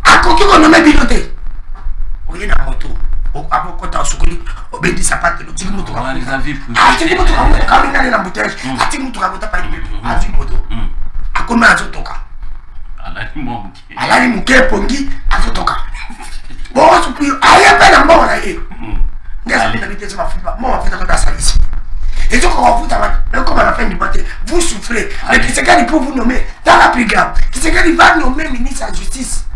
akoki konome bino te oye na moto akokota osukoli obendi sapate otiki motuka kamingane na mbutege atiki motuka kota pali pepe azwi moto akomi azotoka alali moke epongi azotoka bosupi aye mpe na mbongo na ye ndeazabitabitese mo mafuta kota asalisi ezokoka kofuta ekoma na fin du matin vous souffrez mais Tshisekedi pour vous nommer dans la plus grave Tshisekedi va nommer ministre de la justice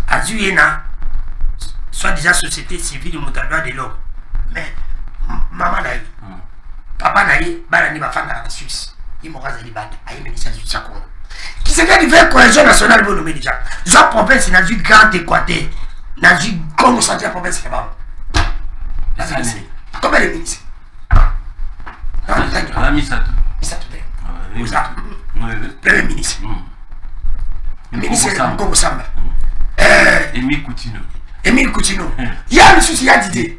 azui na soit déjà société civile moto droit de l'homme mais maman na ye papa na ye bana ni bafanda na Suisse ye moko azali bana aye ministre de la justice ya Congo Tshisekedi veut cohésion nationale vo nommer déjà za province nazwi Grand Équateur nazwi Congo central province ya bango combien de ministres premier ministre ministre Mkongo Samba Émile Coutinho il y a le souci il y a Didier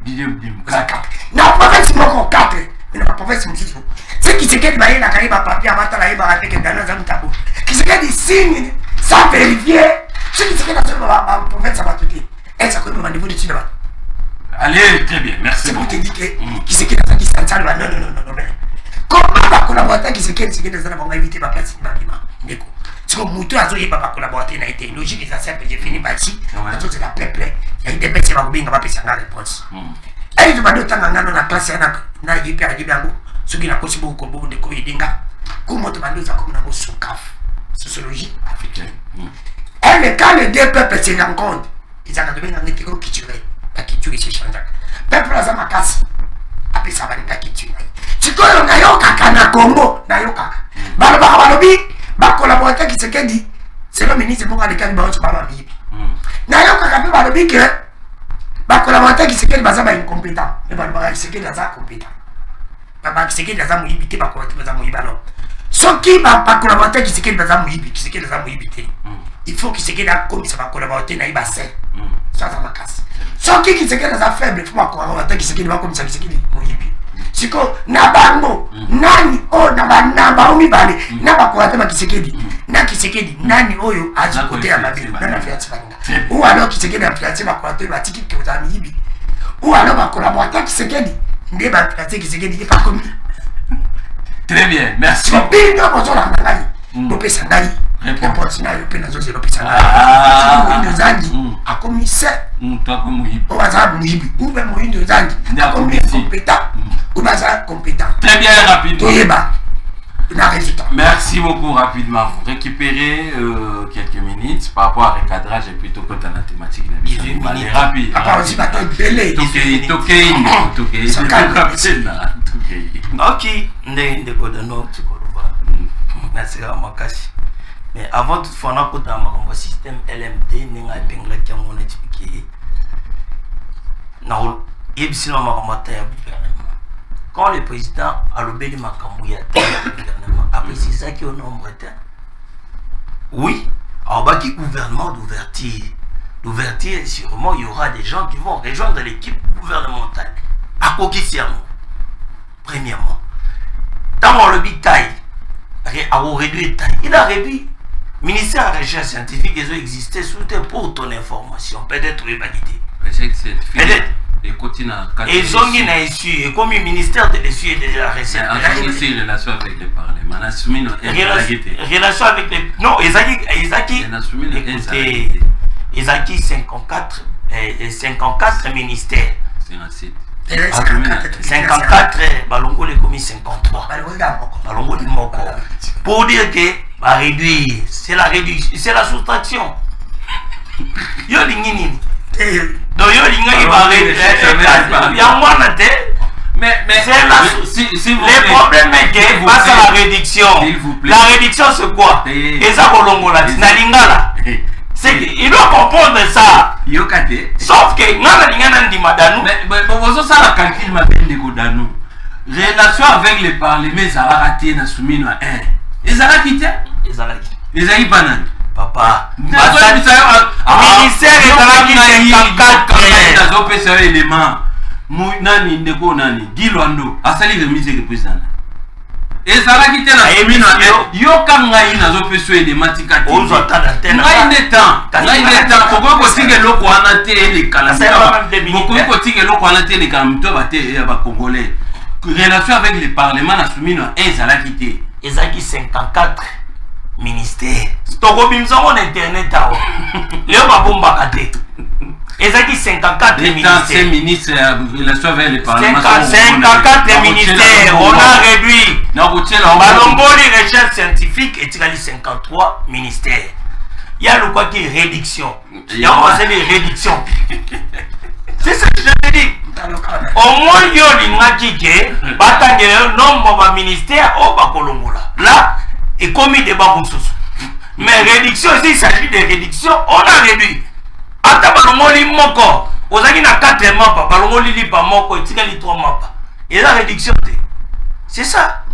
na province moko 4 na province mosusu c'est qui Tshisekedi baye na kaiba papier amatala yeba ateke dana za mutabo Tshisekedi signe sans vérifier c'est qui Tshisekedi na province abatuki est-ce que le niveau de Tshisekedi allez très bien merci c'est pour te dire que Tshisekedi a dit ça non mais comment va collaborer Tshisekedi na va éviter ma place ni ma ndeko So mutu azoyeba ba collaborateur na été logique ça simple j'ai fini par ici c'est la peuple il y a une débêche va kubinga ba pesa nga réponse elle va do tanga ngano na classe na yipi a dibango soki na kosi boko bo de ko yidinga ko moto bando za ko na bo sokaf sociologie africaine elle quand les deux peuples se rencontrent ils ont besoin de quelque chose culturel la culture se change peuple za makasi apesa ba nda culture sikoyo na yoka kana Congo na yoka balobi ba collaborateur qui se dit c'est le ministre pour aller quand ba ba bibi na yoka ka ba lobi que ba collaborateur qui se dit ba za ba incompétent mais ba qui se dit za compétent ba qui se dit za muibi te ba collaborateur za muiba non soki ba collaborateur qui se dit za muibi qui se dit za muibi te il faut qu'il se dit comme ça va collaborateur na iba c'est ça ça makasi soki qui se dit za faible il faut ba collaborateur qui se dit comme ça qui se dit muibi siko na bango nani o na banamba o mibale na bakoate ba kisekedi na kisekedi nani oyo aji kote ya mabe na fiati banga ou alors kisekedi na fiati ba koate ba tiki ke za mibi ou alors ba collaborateur kisekedi nde ba fiati kisekedi pas comme très bien merci bien no ko la ngai do pesa ngai réponse na yo pena zo zero pesa ngai ndo zangi akomi se toi comme muibi o baza muibi ou be muibi zangi akomi compétent compétent. Très bien, rapidement. Merci beaucoup, rapidement. Vous récupérez quelques minutes par rapport à recadrage et plutôt que dans la thématique. Allez, rapide. Mais avant tout, il faut avoir un système LMD, nous avons expliqué. Quand le président a lobé Makamouya, après c'est ça qui est au nombre de oui, en bas qui gouvernement d'ouverture, sûrement il y aura des gens qui vont rejoindre l'équipe gouvernementale. À quoi qui sert premièrement, dans mon lobby taille, a réduit taille, il a réduit. Ministère de la recherche scientifique, ils ont existé pour ton information, peut-être validé. Peut-être. Et ont issu, et comme le ministère de l'Essu et de la Recette. Relation avec les parlements. Relation avec les. Non, Ezaki 54 ministères. 54, Balongo les commis 53. Balongo les Moko. Pour dire que, va réduire, c'est la réduction, c'est la soustraction. Yo lingini. Donc il va réduire. Mais si le problème est que face à la réduction, la réduction c'est quoi? Et ça Bolongola, Nalingala. Il doit comprendre ça. Sauf que Nalingana dit Madano. Mais ça la calcul m'a dit Godano. Relation avec les parlements, ça va rater na soumino à 1. Et ça va quitter? Et ça va quitter. Et ça y banane. Papa, ministère est dans la élément. Nani ndeko nani Gilwando asali remise que président. Et ça va quitter la commune yo kanga ina zo peso élément tikati. Ozo tata tena. Ngai netan koko tinge loko anate les kala. Koko tinge loko anate les kala mto bate ya ba congolais. Relation avec le parlement na soumis na ça la quitter. Ezaki 54 ministère. Toko bimzongo na internet awo. Leo babomba kate. Ezaki 54 ministères. C'est ministre relation avec les parlements. 54 ministères. On a réduit. Malongoli recherche scientifique et tirali 53 ministères. Il y a le quoi qui est réduction. Il y a une réduction. C'est ça que je te dis. Au moins il y a une matique. Batangé nombre de ministères au Bakolongola. Là, et commis des baboussous. Mais réduction, s'il s'agit de réduction, on a réduit. Ata balongoli moko, ozaki na 4 mapa, balongoli lipa moko, etikali 3 mapa. Et la réduction, c'est ça.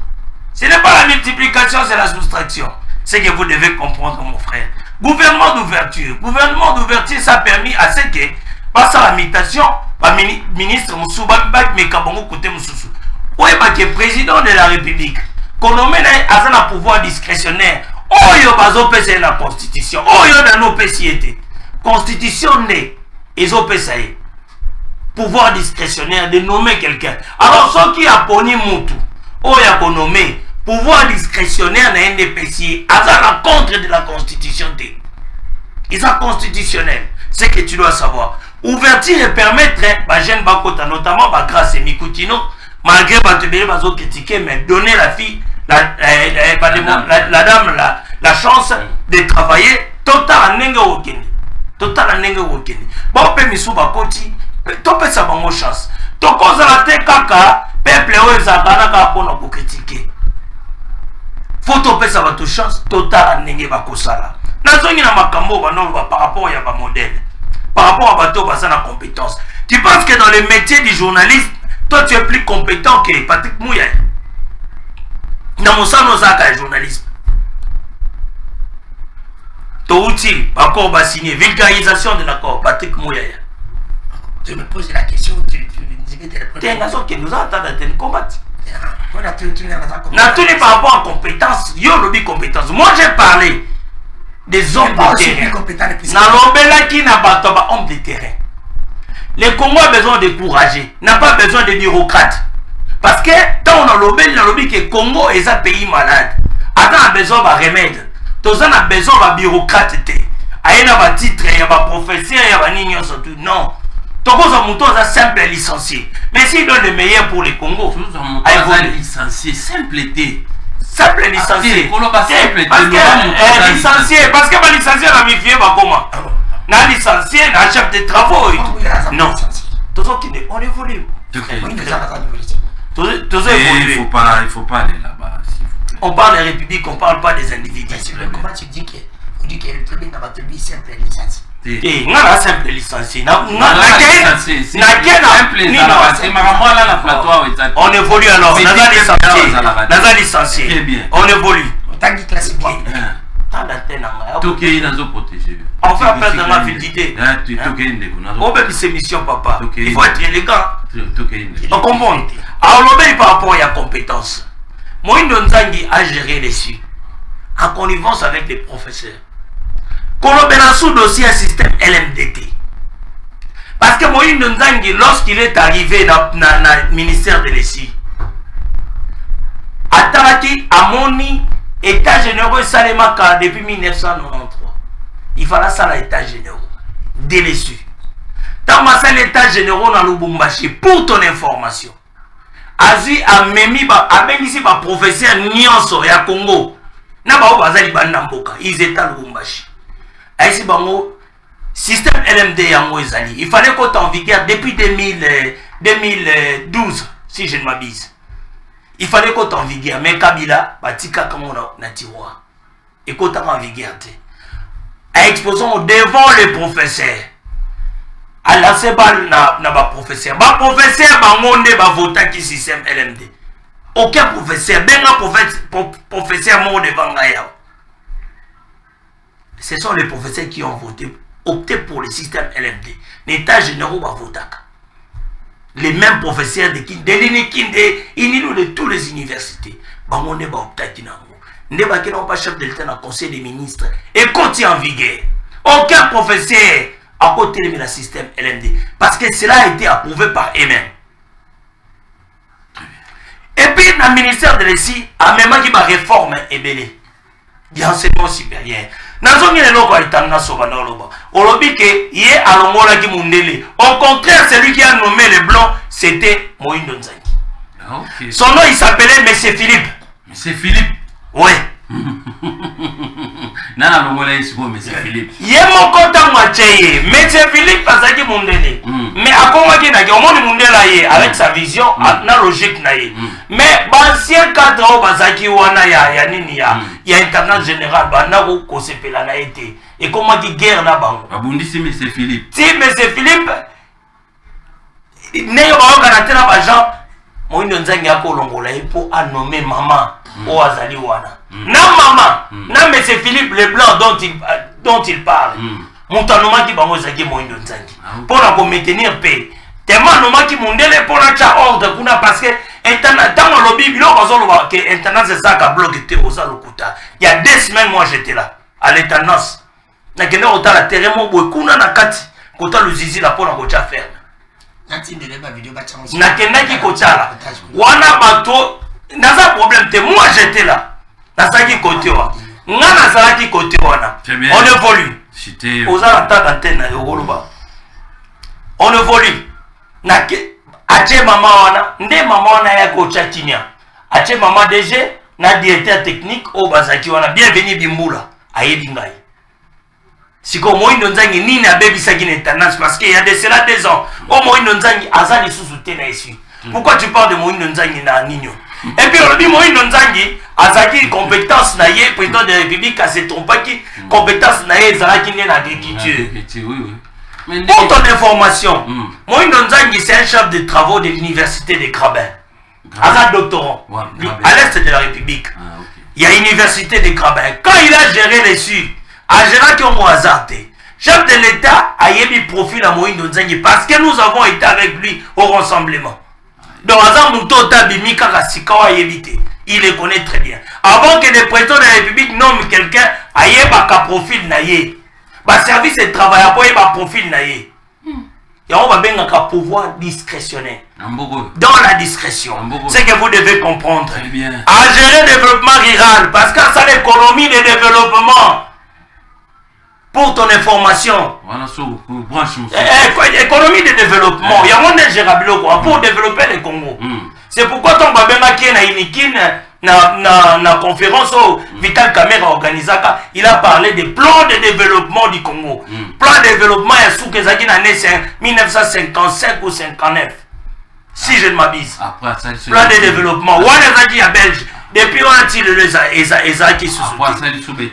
Ce n'est pas la multiplication, c'est la soustraction. C'est que vous devez comprendre, mon frère. Gouvernement d'ouverture, ça a permis à ce que, par sa limitation, le ministre Moussouba, Mekabongo côté Moussoussou. Oui, que président de la République, qu'on nomme un pouvoir discrétionnaire. Oh, yo bazo pese la constitution. Oh, yo dans nos PCT. Constitution née. Ils ont pese. Pouvoir discrétionnaire de nommer quelqu'un. Alors, ceux qui a poni Moutou, oh, y a qu'on nommé pouvoir discrétionnaire na NDPC à la contre de la constitution. Ils sont constitutionnels. C'est que tu dois savoir. Ouverture et permettre, Jeanne Bakota, notamment grâce à Mikoutino, malgré Batebele Bazo critiquer, mais donner la fille, la dame, la chance de travailler total en Wokeni. Total en Wokeni. Bon, pe misu bakoti, topé sa bango chance. Toko zalate kaka, peuple oyo zakana ka pona ko critiquer. Faut topé sa bato chance total en bakosala. Nazongi na makambo par rapport à ba modèle. Par rapport à bateau bassin la compétence. Tu penses que dans le métier du journaliste, toi tu es plus compétent que Patrick Mouya. Dans mon sang, nous avons journalisme. Tout utile, accord va signer, vulgarisation de l'accord, Patrick Mouya. Tu me poses la question, tu me dis que tu es le premier. Tu que nous avons de combattre. On a tout par rapport à compétence, il y a lobby compétence. Moi j'ai parlé des hommes de terrain. Homme de terrain. Le Congo a besoin de courageux, n'a pas besoin de bureaucrates. Parce que quand on a lobby que le Congo est un pays malade. Attends, on a besoin de remède. Tous on a besoin de bureaucrates. Il y a des titres, il y a des professeurs, il y a des niños surtout. Non. Togo Zamuto est un simple licencié. Mais s'il donne le meilleur pour le Congo, il est un licencié, simpleté. Simple licencié. Parce que ma licencié a mis comment? Na licencié, na chef de travaux. Non. On évolue. Il faut pas aller là-bas. On parle des républiques, on parle pas des individus. Comment tu dis que le tribunal va te dire simple licencié? Et on a simple licencié. On évolue alors. On a licencié. On évolue. On fait appel dans la fluidité. On peut ces missions, papa. Il faut être élégant. On comprend. Alors, l'obéi par rapport à la compétence. Moïndo Nzangi a géré les suites en connivence avec les professeurs. Kolobena sous dossier un système LMDT. Parce que Moïndo Nzangi, lorsqu'il est arrivé dans le ministère de l'ESI, Ataraki Amoni, État généraux Salemaka depuis 1993. Il fallait ça l'État généraux. Dès les suites. Dans l'État généraux dans Lubumbashi, pour ton information, Azi a même ici ma professeur Nyonso ya Congo. Na ba bazali bandamboka, ils étaient à Lubumbashi. Ici bango système LMD yango ezali. Il fallait qu'on en vigueur depuis 2012 si je ne m'abuse. Il fallait qu'on en vigueur mais Kabila batika comme on a tiroir. Et qu'on en vigueur. Exposons devant les professeurs. À la sebal na professeur. Ba professeur ba monde ba vota qui système LMD. Aucun professeur, ben un professeur monde devant Gaïa. Ce sont les professeurs qui ont opté pour le système LMD. L'État général va voter. Les mêmes professeurs de toutes les universités. Ba monde ba opté qui n'a pas chef de l'État dans le conseil des ministres et continue en vigueur. Aucun professeur à côté de le système LMD. Parce que cela a été approuvé par eux-mêmes. Et puis, dans le ministère de l'ESI, à même qui va réforme et belé. Il y a enseignement supérieur. Dans le logo est un nassovano. Au lobby que y est à l'omola qui mundele. Au contraire, celui qui a nommé les blancs, c'était Moïndo Nzangi. Okay. Son nom, il s'appelait Monsieur Philippe. Monsieur Philippe? Oui. Nana l'omola est bon, Monsieur Philippe. Il y a mon compte à moitié. Monsieur Philippe, parce qu'il mundele. Mais à comment il y a au monde mundela avec sa vision, na logique na ye. Mais l'ancien cadre au bazaki wana ya nini ya internat général banako ko sepela na été. Et comment dit guerre na bango. Abundi si Monsieur Philippe. Si Monsieur Philippe ne yo ba garantir na ba Jean Moïndo Nzangi akolongola pour nommer maman au azali wana. Na maman, na Monsieur Philippe le blanc dont il parle. Montanoma qui bango zaki Moïndo Nzangi. Pour la maintenir paix. Tellement noma qui mundele pour la cha ordre kuna parce que internet dans le lobby bilo bazolo que internet c'est ça qui bloque te aux alokuta. Il y a 2 semaines moi j'étais là à l'intendance. Na kende ota la terrain mo boy kuna na kati kota le zizi la pour la kocha ferme. Na kende ki kota la. Wana bato naza problème te. Moi j'étais là. Nazaki côté wa. Nga nazaki côté wana. On évolue. C'était Oza ta d'antenne na yokoloba. On évolue. Na ache mama wana, nde mama wana ya ko chatinia. Ache mama DG na directeur technique au bazaki wana bienvenue Bimbula. Ayebi ngai. Siko Moïno Nzangi nini abebisaki na tendance parce qu'il y a de cela 2 ans. Oh Moïno Nzangi azali sous-souté na ici. Pourquoi tu parles de Moïno Nzangi na Nino? Et puis on dit Moïno Nzangi azaki compétence na ye président de la République a se trompé qui compétence na ye zalaki na agriculture. Oui. Pour ton information, Moïno Nzangi c'est un chef de travaux de l'université de Grabin. Azal doctorant à l'est de la République. Il y a l'université de Grabin. Quand il a géré les Sud, a géré qui ont hasardé. Chef de l'État a eu profil à Moïno Nzangi parce que nous avons été avec lui au rassemblement. Donc, il le connaît très bien. Avant que le président de la République nomme quelqu'un, il y a un profil. Le service de travail a un profil. Et on va bien un pouvoir discrétionnaire. Dans la discrétion. C'est que vous devez comprendre. À gérer le développement rural, parce que c'est l'économie de développement. Pour ton information. Économie de développement. Il y a un ingérable pour développer le Congo. C'est pourquoi ton babema qui est na conférence au Vital Kamera organisée, il a parlé des plans de développement du Congo. Plan de développement est sous que ça qui en est 1955 ou 59. Si je ne m'abuse. Plan de développement. On a dit à Belge. Depuis on a tiré les acquis sous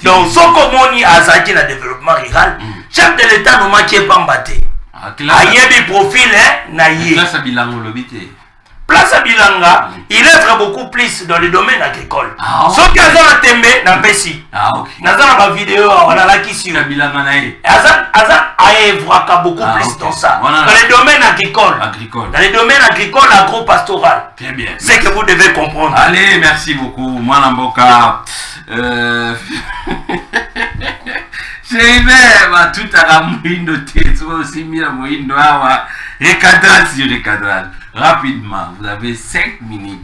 donc, ce qu'on a Azaki le développement rural, chef de l'État nous manque pas mbatté. Ayebi profil, naïe. Place à Bilanga, il œuvre beaucoup plus dans le domaine agricole. Sauf qu'il y a un tembe dans Bessi. Dans la vidéo, on a la question. Azan œuvre beaucoup plus dans ça. Dans le domaine agricole. Dans le domaine agricole, agro-pastoral. Très bien. C'est que vous devez comprendre. Allez, merci beaucoup. Moi, Namboka. J'ai tout à la moïne tu vas aussi mis la moïne recadrage sur recadrage. Rapidement, vous avez 5 minutes.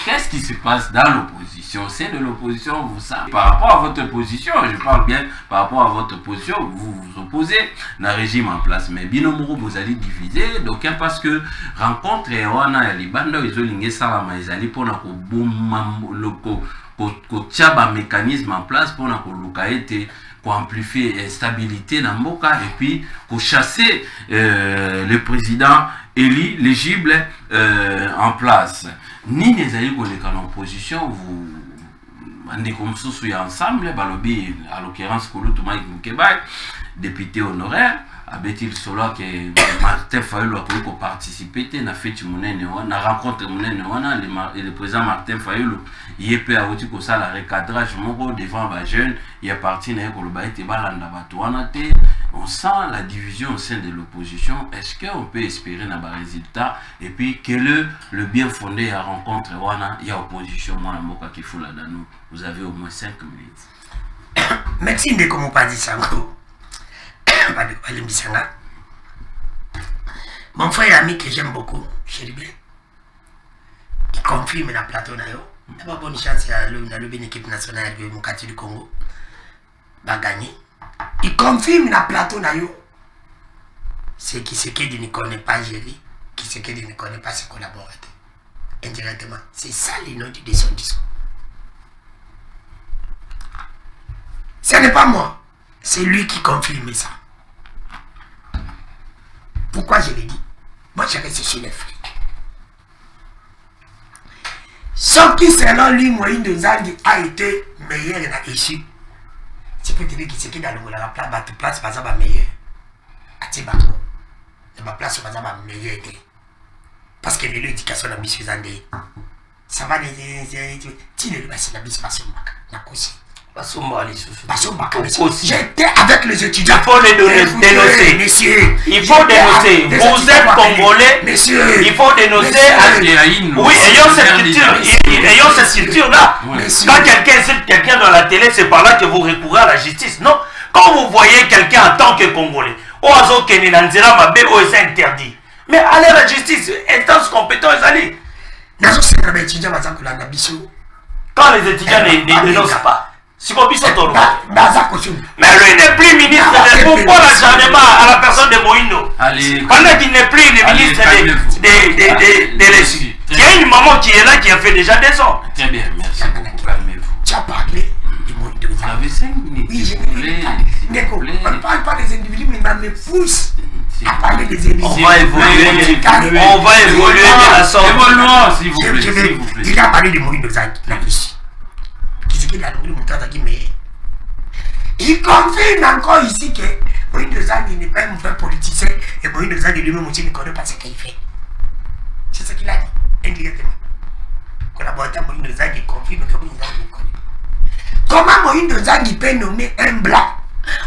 Qu'est-ce qui se passe dans l'opposition? C'est de l'opposition, vous savez. Par rapport à votre position, je parle bien par rapport à votre position, vous vous opposez à un régime en place. Mais binomoro, vous allez diviser. Donc, parce que rencontre et on a les bandes, ils ont ligné ça, ils allaient pour un mécanisme en place pour amplifier la stabilité dans le cas et puis pour chasser le président élu légible en place. Ni les alliés qu'on est en opposition, vous andez comme ça ensemble, balobi à l'occurrence Kouloutou Mike Mukebay, député honoraire, Abetil Sola que Martin Fayulu a pu participer na fête monene na rencontre monene wana le président Martin Fayulu il peut avoir que ça la recadrage moko devant les jeunes il est parti na ko loba ete balanda bato wana te. On sent la division au sein de l'opposition. Est-ce qu'on peut espérer un résultat? Et puis, quel est le bien fondé à rencontre? Il y a opposition, moi, la moka qui fout là-dedans. Vous avez au moins 5 minutes. Merci de comment pas dit ça. Mon frère et ami que j'aime beaucoup, Chéribé, qui confirme la plateau d'ailleurs. D'abord, bonne chance à l'équipe nationale de mon quartier du Congo. Va gagner. Il confirme la plateau d'ailleurs. C'est qui c'est qui ne connaît pas Géry, qui c'est qui ne connaît pas ses collaborateurs. Indirectement. C'est ça les notes de son discours. Ce n'est pas moi. C'est lui qui confirme ça. Pourquoi je l'ai dit? Moi je reste chez les flics. Sauf qui selon lui, Moïse Nzangi a été meilleur dans l'issue. C'est pour te dire que c'est qui dans le place, par exemple, meilleur. Atibato. La place, par exemple, meilleur. Parce que l'éducation est suffisante. Ça va les. Tu ne le passes la bise pas sur ma cause. J'étais avec les étudiants. Il faut les dénoncer. Messieurs. Il faut dénoncer. Vous êtes congolais. Messieurs. Il faut dénoncer. Oui, ayant cette structure-là. Quand quelqu'un insulte quelqu'un dans la télé, c'est par là que vous recourez à la justice. Non. Quand vous voyez quelqu'un en tant que congolais, c'est interdit. Mais allez à la justice, instance compétente, allez. nazo senga ba étudiant baza kolanda biso. Quand les étudiants ne dénoncent pas, si on puisse entendre. Mais lui n'est plus ministre. Pourquoi l'acharnement à la personne de Moïno? Pendant qu'il n'est plus le ministre de l'Essu. Il y a une maman qui est là qui a fait déjà des ans. Très bien, merci beaucoup. Calmez-vous. Tu as parlé de Moïno. Vous avez 5 minutes. Oui, je ne on ne parle pas des individus, mais il me pousse à parler des individus. On va évoluer. On va évoluer de la sorte. Évoluons, s'il vous plaît. S'il vous plaît. Il a parlé de Moïno Zaki, la Russie. Il confirme encore ici que Moïno Zaki n'est pas un mauvais politicien et Moïno Zaki lui-même aussi ne connaît pas ce qu'il fait. C'est ce qu'il a dit, indirectement. Collaborateur Moïno Zaki confirme que Moïno Zaki le connaît. Comment Moïno Zaki peut nommer un blanc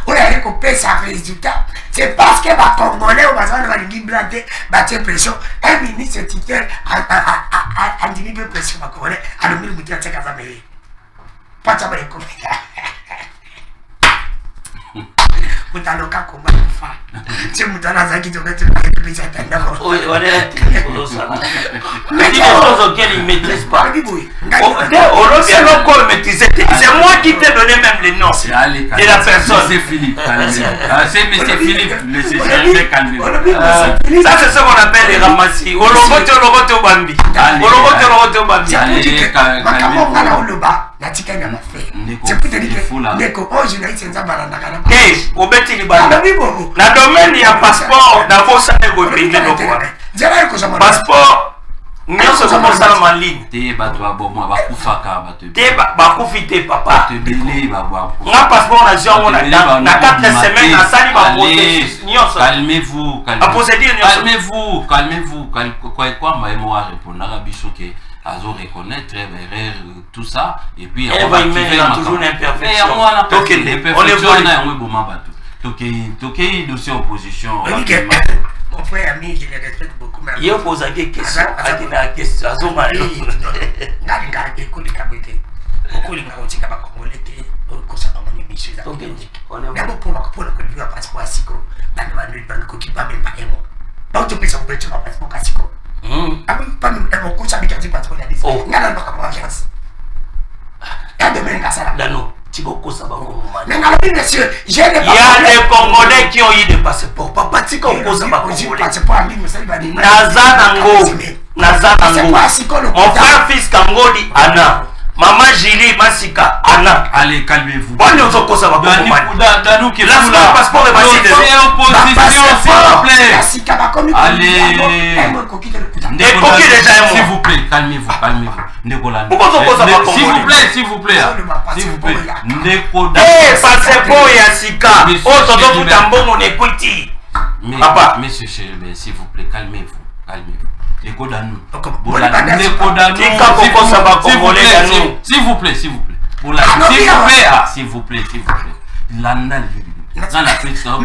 où il a récupéré sa résultat? C'est parce que les Congolais au bassin de la Ligue blanche battent pression. Un ministre titulaire a diminué la pression aux Congolais à nommer le bouton de Kazamé. Pas de savoir les Congolais. Mutaloka Kongo fa. C'est Mutala Zaki qui devrait être le président. Oui, on est mais il y a des choses auxquelles il ne maîtrise pas. C'est moi qui t'ai donné même le nom de la personne. C'est Philippe. C'est M. Philippe. M. Calmez-vous. Ça, c'est ce qu'on appelle les ramassis. Ologote Obambi. Ologote Obambi. C'est pour te dire que oh, je n'ai pas de hey, obeti libanda. Na domaine ya passeport na bosa nego pinde dokwa. Passeport nyonso ko bosa na ligne. Te batwa bomo bakufaka bato. Te bakufite papa. Te bele babwa. Na passeport na jongo na 4 semaines na sali ba processus nyonso. Calmez-vous, calmez-vous. Calmez-vous. Quoi maemo a répondre à bisoke. À reconnaître erreur, tout ça, et puis on va y a toujours une imperfection. Toké dossier opposition. Mon frère ami, je le respecte beaucoup. Il pose des questions. Il y a des Congolais qui ont eu des passeports. Papa, tu comprends ça, mon frère fils Kangodi, Anna. Maman Jili Masika, Anna. Allez, calmez-vous. Bonne nous au Kosovo. Danou qui est là. Le passeport est passé de opposition, s'il vous plaît. Allez. S'il vous plaît, calmez-vous, S'il vous plaît. Passeport ya Sika. Oh, toto Futambo, on écoute. Papa, monsieur Chéribé, s'il vous plaît, calmez-vous. S'il vous plaît. Landa dans la pression,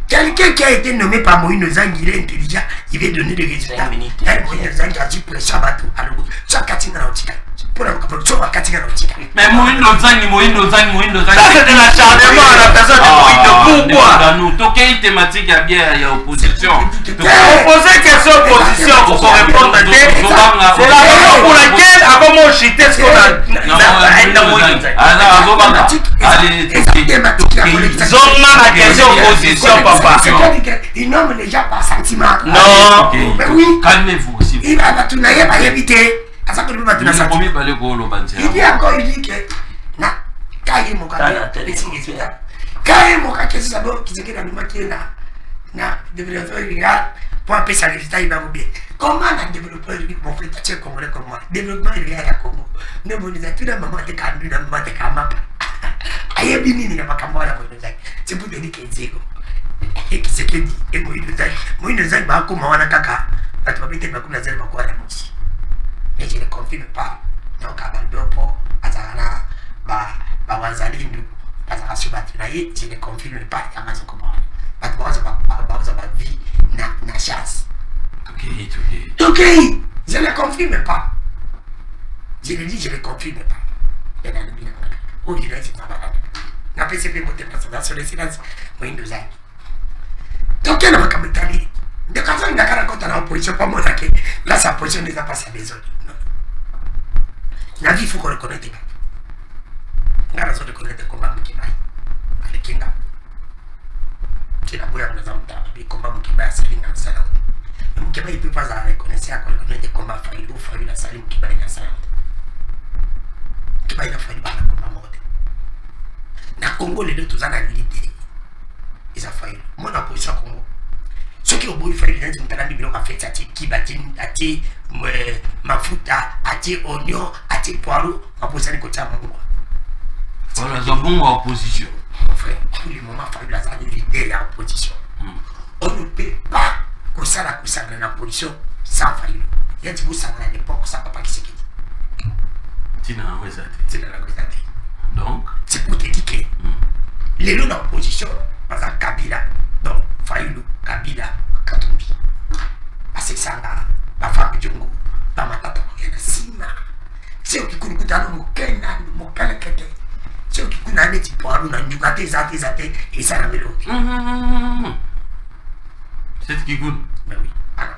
quelqu'un qui a été nommé par Moïno Zaki, il est intelligent, il va donner des résultats. Moïno Zaki a dit pression à bateau. Alors, tu as Katina Nautica. Mais Moïno Zaki. Ça, c'est de l'acharnement à la personne de Moïno. Pourquoi? Quelle thématique a bien, il y a opposition. Poser question opposition pour qu'on réponde à des. C'est la raison pour laquelle, avant mon chité, ce qu'on a. Opposition, papa. Il nomme les gens par sentiment. Non. Oui. Calmez-vous aussi. Il va tout éviter. Il dit encore, il dit que na kaye moka kesi d'abord qui s'est dans na développeur rural pour appeler ça résultat il va bien. Comment un développeur rural mon frère tu es congolais comme moi développement rural à Congo ne vous disait tout le moment de candu dans moment de kamapa aye bini ni makambo la Moïno Zaki c'est pour te dire que zéro et qui s'est dit et Moïno Zaki ba kuma wana kaka batu babete bakuna zero bakwa la musi. Mais je ne confirme pas. Donc, à Baldopo, à Zara, à Wazalindu, à Zara Subatinaye, je ne confirme pas. Il y a un comment. Parce que ma vie n'a chance. Ok, je ne confirme pas. Je le dis, je ne confirme pas. oyo dinasi nabalana napesi mpe motema sur le silence moyindo ozali toke na makambo etali ndekazali ndaka na kota na opposition mpo monake là sa position neza pasi ya besoin na vie il faut qu'on reconnaisse nga nazo reconnaître komba mokibai alekinga tina boya mnaza mtaba bi komba mokibai asalinga msala mokibai ipe pas à reconnaître ya reconnaître komba faili ou faili la sali mokibai na sala mokibai na faili bana komba mode na Congo les deux tozana l'unité ils a failli mon opposition Congo ceux qui ont beau faire les gens qui ont biloko fait ça qui ati mafuta ati oignon ati poireau opposition ni côté Congo voilà ça bon opposition mon frère tous les moments fallu la salle l'idée la opposition on ne peut pas que ça la concerne la opposition sans faillir il y a du ça à l'époque ça papa qui s'est quitté tina wezati tina la wezati donc c'est pour te dire que les lots d'opposition par exemple Kabila donc Fayulu Kabila Katumbi Asexanga Bafabi Jongo Bamatata Yana Sina c'est eux qui connaissent dans le Mokena Mokala Kete c'est eux qui connaissent les types pour nous Nugate Zate et ça la mélo c'est qui goûte mais oui Anna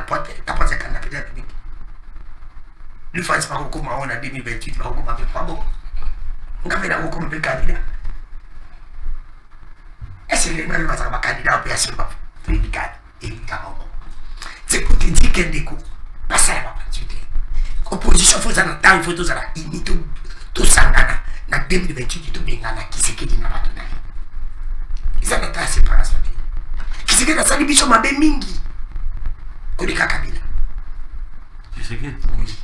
Poite t'as pas dit qu'on a fait la public lui fasse pas comment on a 2028 va comment pas bon on a fait la comment le candidat est-ce que les mêmes va ça candidat peut assurer pas prédicat évidemment c'est pour te dire qu'un déco pas ça va pas tu opposition faut ça dans temps il faut tout ça là il tout sangana na 2028 tout bien na qui c'est qui dit na bato na ça n'a pas séparation qui c'est que na sali biso mabe mingi kolika Kabila tu sais que oui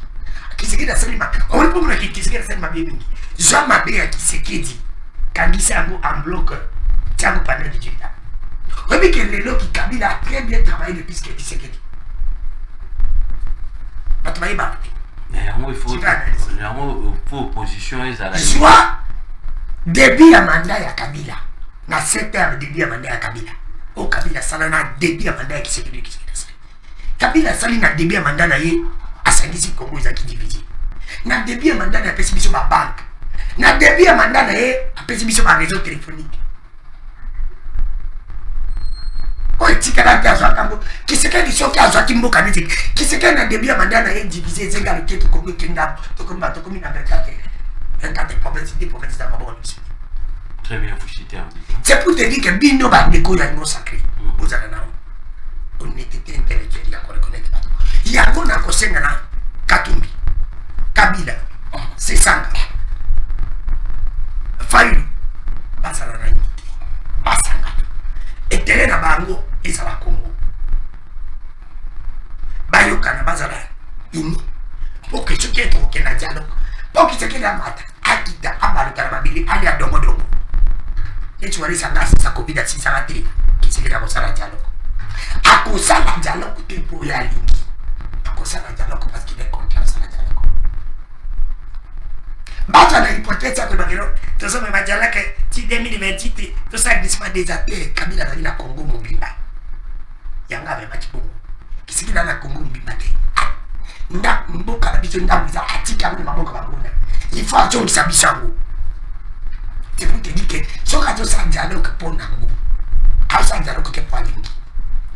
Kisekedi asali ma on peut me dire Kisekedi asali ma baby Jean Mabé à Kisekedi Kangisi Ango en bloc Tiago pendant 18 ans on dit que les lots qui Kabila a très bien travaillé depuis ce que Kisekedi pas travailler bah il faut opposition et ça soit début à mandat ya Kabila na 7 heures début à mandat ya Kabila au Kabila sala na début à mandat ya Kisekedi Kabila sali na début à mandat na ye asangisi Congo ezaki divisé na début ya mandat na apesi biso ba banque na début ya mandat na ye apesi biso ba réseau téléphonique oyo etikala te azwaka mbo Kisekedi soki azwaki mboka neti Kisekedi na début ya mandat na ye divisé ezenga loke tokomi ekenda tokomi na 24 provinces des provinces za maboko biso très bien vous citez un peu c'est pour te dire que bino bandeko ya no sacré bozala na honnêteté intellectuelle ya korekonnaître bato yango na kosenga na Katumbi Kabila Sesanga Fayulu basala na unité basanga etere na bango ezala Congo bayokana bazala ini pour que soki etoke na dialogue pour que soki na mata akita abaluka na mabili ali ya dongo neti walisanga sisa kobida sisanga te kisiki na kosala dialogue akosala dialogue te po ya lingi akosala dialogue parce qu'il est contre la dialogue bato na hypothèse ya kolobakelo tozomema dialogue ti 2028 tosala glissement des affaires Kabila azali na Congo mobimba yango amemaki bongo kisiki na Congo mobimba te nda mboka na biso ndambo eza atika yango na maboko bangona il faut azongisa biso yango c'est pour te dire que soki azosala dialogue mpo nango azosala dialogue ke mpo alingi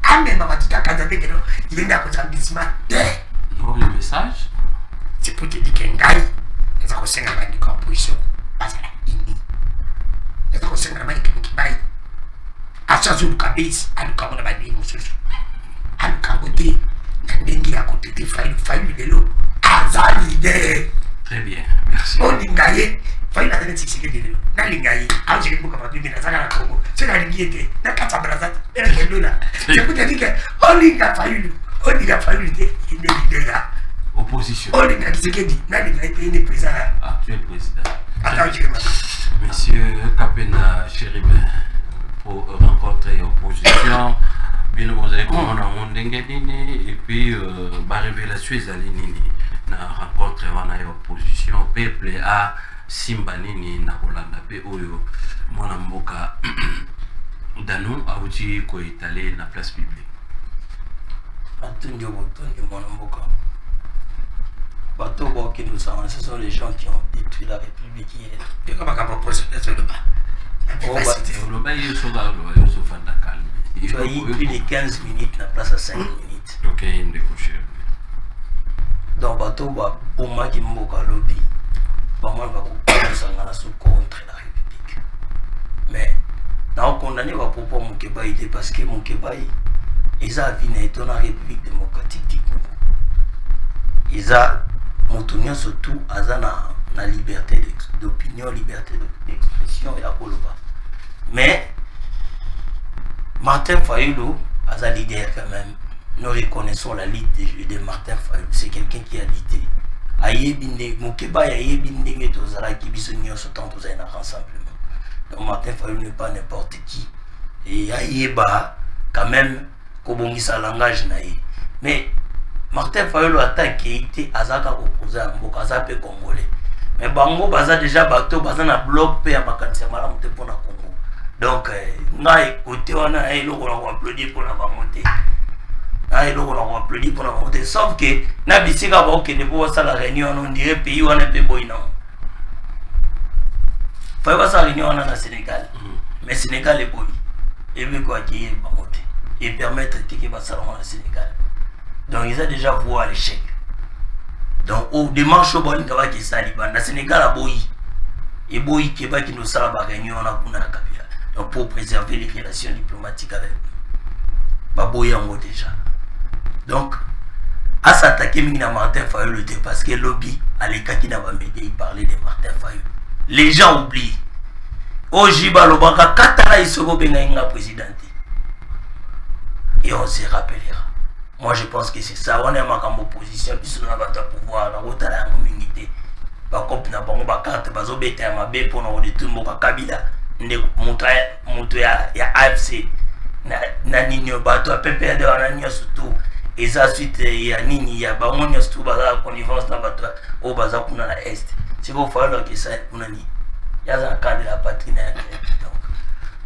amema matuta kaza te keno yenda kozala glissement te le message c'est pour te dire que ngai eza kosenga bandeko ya opposition bazala ini eza kosenga na Mike Mokibai aso azoluka base aluka ngo na bandei mosusu aluka ngo te na ndenge ya kotete Fayulu lelo aza lider très bien merci olinga ye Fayulu azali Tshisekedi lelo nalinga ye azali mboka mabimbi nazala na Congo soki alingi ye te na kati ya Brazzaville elelo na c'est pour te dire que olinga Fayulu te ine lider ya opposition olinga Tshisekedi nalinga ye te ine président actuel président attends je vais monsieur Kapena Chéribin pour rencontrer opposition bien vous avez comment on a ndenge et puis ba révélation ezali nini na rencontre wana ya opposition peuple a simba nini na kolanda pe oyo mwana mboka dano auti ko étaler na place publique atundi mwana mboka bateau qui nous sont, ce sont les gens qui ont détruit la République hier. Il y a pas Tu as eu plus de 15 minutes, la place à 5 minutes. Ok, il est couché. Donc, bateau pour moi qui m'a lobby, pour moi, va contre la République. Mais, dans le condamné, va propos mon Kébaï, parce que mon Kébaï, ils ont vu dans la République démocratique du Congo. Ils ont montré surtout à la liberté d'opinion, liberté d'expression et la Koloba. Mais, Martin Fayulu, à sa leader quand même, nous reconnaissons la lutte de Martin Fayulu. C'est quelqu'un qui a lutté. Ayebinde, Mokeba Ayebinde, mais tous à qui bisogno sont tous un rassemblement. Donc Martin Fayulu n'est pas n'importe qui. Et Ayeba, quand même, Kobongisa langage naïe. Mais Martin Fayulu attaque qui était Azaka opposé à Mboka, Azaka congolais. Mais Bango Baza déjà bateau, Baza na bloc paix à Makantia Malam pour la Congo. Donc, na écouté, on a applaudi pour la monter. On applaudi pour la monter. Sauf que, na bisika ba ok, ne peut pas la réunion, on dirait pays où on est peu boy non. Faut pas ça réunion on a au Sénégal. Mais Sénégal est boy. Et puis quoi qui est ba monter. Et permettre de que va salon au Sénégal. Donc ils ont déjà vu à l'échec. Donc au dimanche au bon gaba qui sali banda Sénégal a boy. Et boy qui va qui nous sala ba réunion on a kuna kabila. Donc pour préserver les relations diplomatiques avec nous. Ba boy en déjà. Donc à s'attaquer à Martin Fayulu parce que lobby à l'écart qui n'a pas médié il parlait de Martin Fayulu. Les gens oublient. Ojiba Lobaka Katara Isoko Bengaïna présidente. Et on se rappellera. Moi je pense que c'est ça. On est en opposition, puis on va pouvoir la route à la communauté. Par contre, on a pas de carte, parce que on a pour nous détruire mon Kabila. Monter à AFC. Na nini bato a PPD on a surtout. Et ça suite il y a nini il y a bangonia surtout baza connivence na bato au baza kuna na est. C'est pour faire que ça kuna ni. Il y a un cadre de la patrie. Donc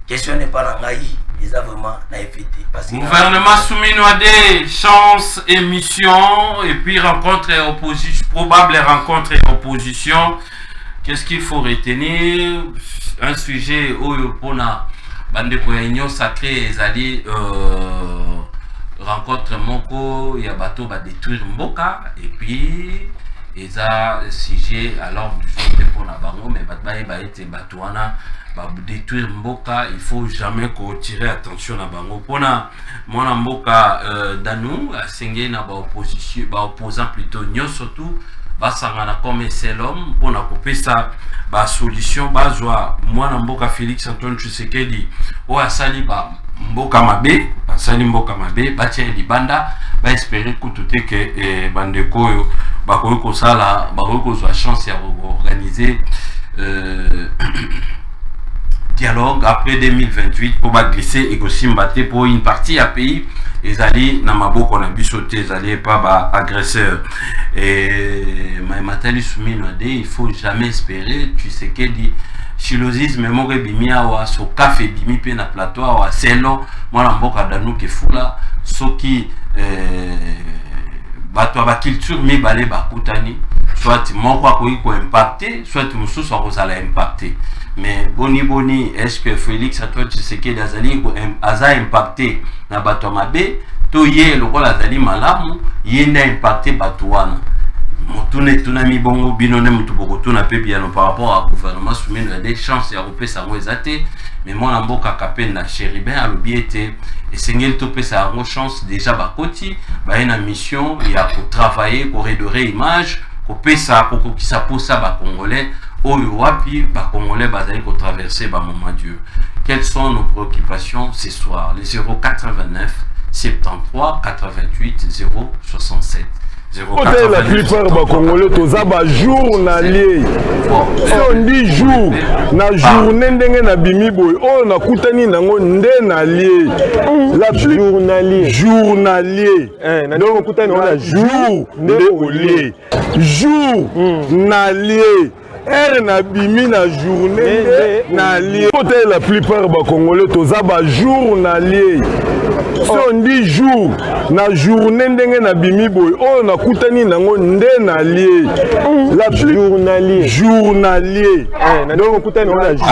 question n'est pas dans l'AI, ils ont vraiment naïveté. Gouvernement soumis à des chances et missions et puis rencontre et opposition, probable rencontre et opposition. Qu'est-ce qu'il faut retenir? Un sujet où pour la bande de réunion sacrée, ils allaient rencontre Moko, il y a bateau va détruire Mboka et puis ils ont sujet alors du jour pour la bango mais va être batouana va détruire Mboka. Il faut jamais qu'on tire attention à bango pour la mon Mboka danou a singé na ba opposition ba opposant plutôt nyo surtout ba sangana comme c'est l'homme pour na couper ça ba solution ba joie moi Mboka Félix Antoine Tshisekedi o asali ba Mboka Mabe, Sali Mboka Mabe, Batia Libanda, va espérer que Bandeko, Bakoyoko Sala, Bakoyoko a chance d'organiser dialogue après 2028 pour glisser et aussi mbatter pour une partie à pays. Ils allaient dans ma qu'on a bisoté, ils allaient pas agresseur. Et Matali Souminade, il faut jamais espérer, tu sais qu'elle dit. Chilosisme mo bimia wa so café bimi pe na plateau wa selo moi la mboka danou ke fula soki bato ba culture mi balé ba kutani soit moko ko impacter soit mususu ko sala impacter mais boni est-ce que Félix Antoine Tshisekedi azali ko aza impacter na bato mabe to ye lokola azali malamu yenda impacter bato wana Tunami bongo binone mutuboko tuna pe bien par rapport à gouvernement soumis à des chances européennes ça ngoezate mais moi na mboka kapenda Chéribin a l'obéité et sengel topé ça a chance déjà ba koti ba une mission il y a pour travailler pour redorer image pour pesa pour qui ça pour ça ba congolais oyo wapi ba congolais bazali ko traverser ba moment Dieu. Quelles sont nos préoccupations ce soir? Les 089 73 88 067. La plupart des Congolais, tous les journaliers. On dit jour, na journée na bimi boy. Oh na kutani nango ndenalier. La journalier. Journalier. Donc kutani on a jour ndé jour nalier. Na bimi na journée na lié. La plupart des Congolais, tous les journaliers. so ndi jour na journée ndenge na bimi boy oyo nakutani nango nde na lie la journalier donc okutani na jour.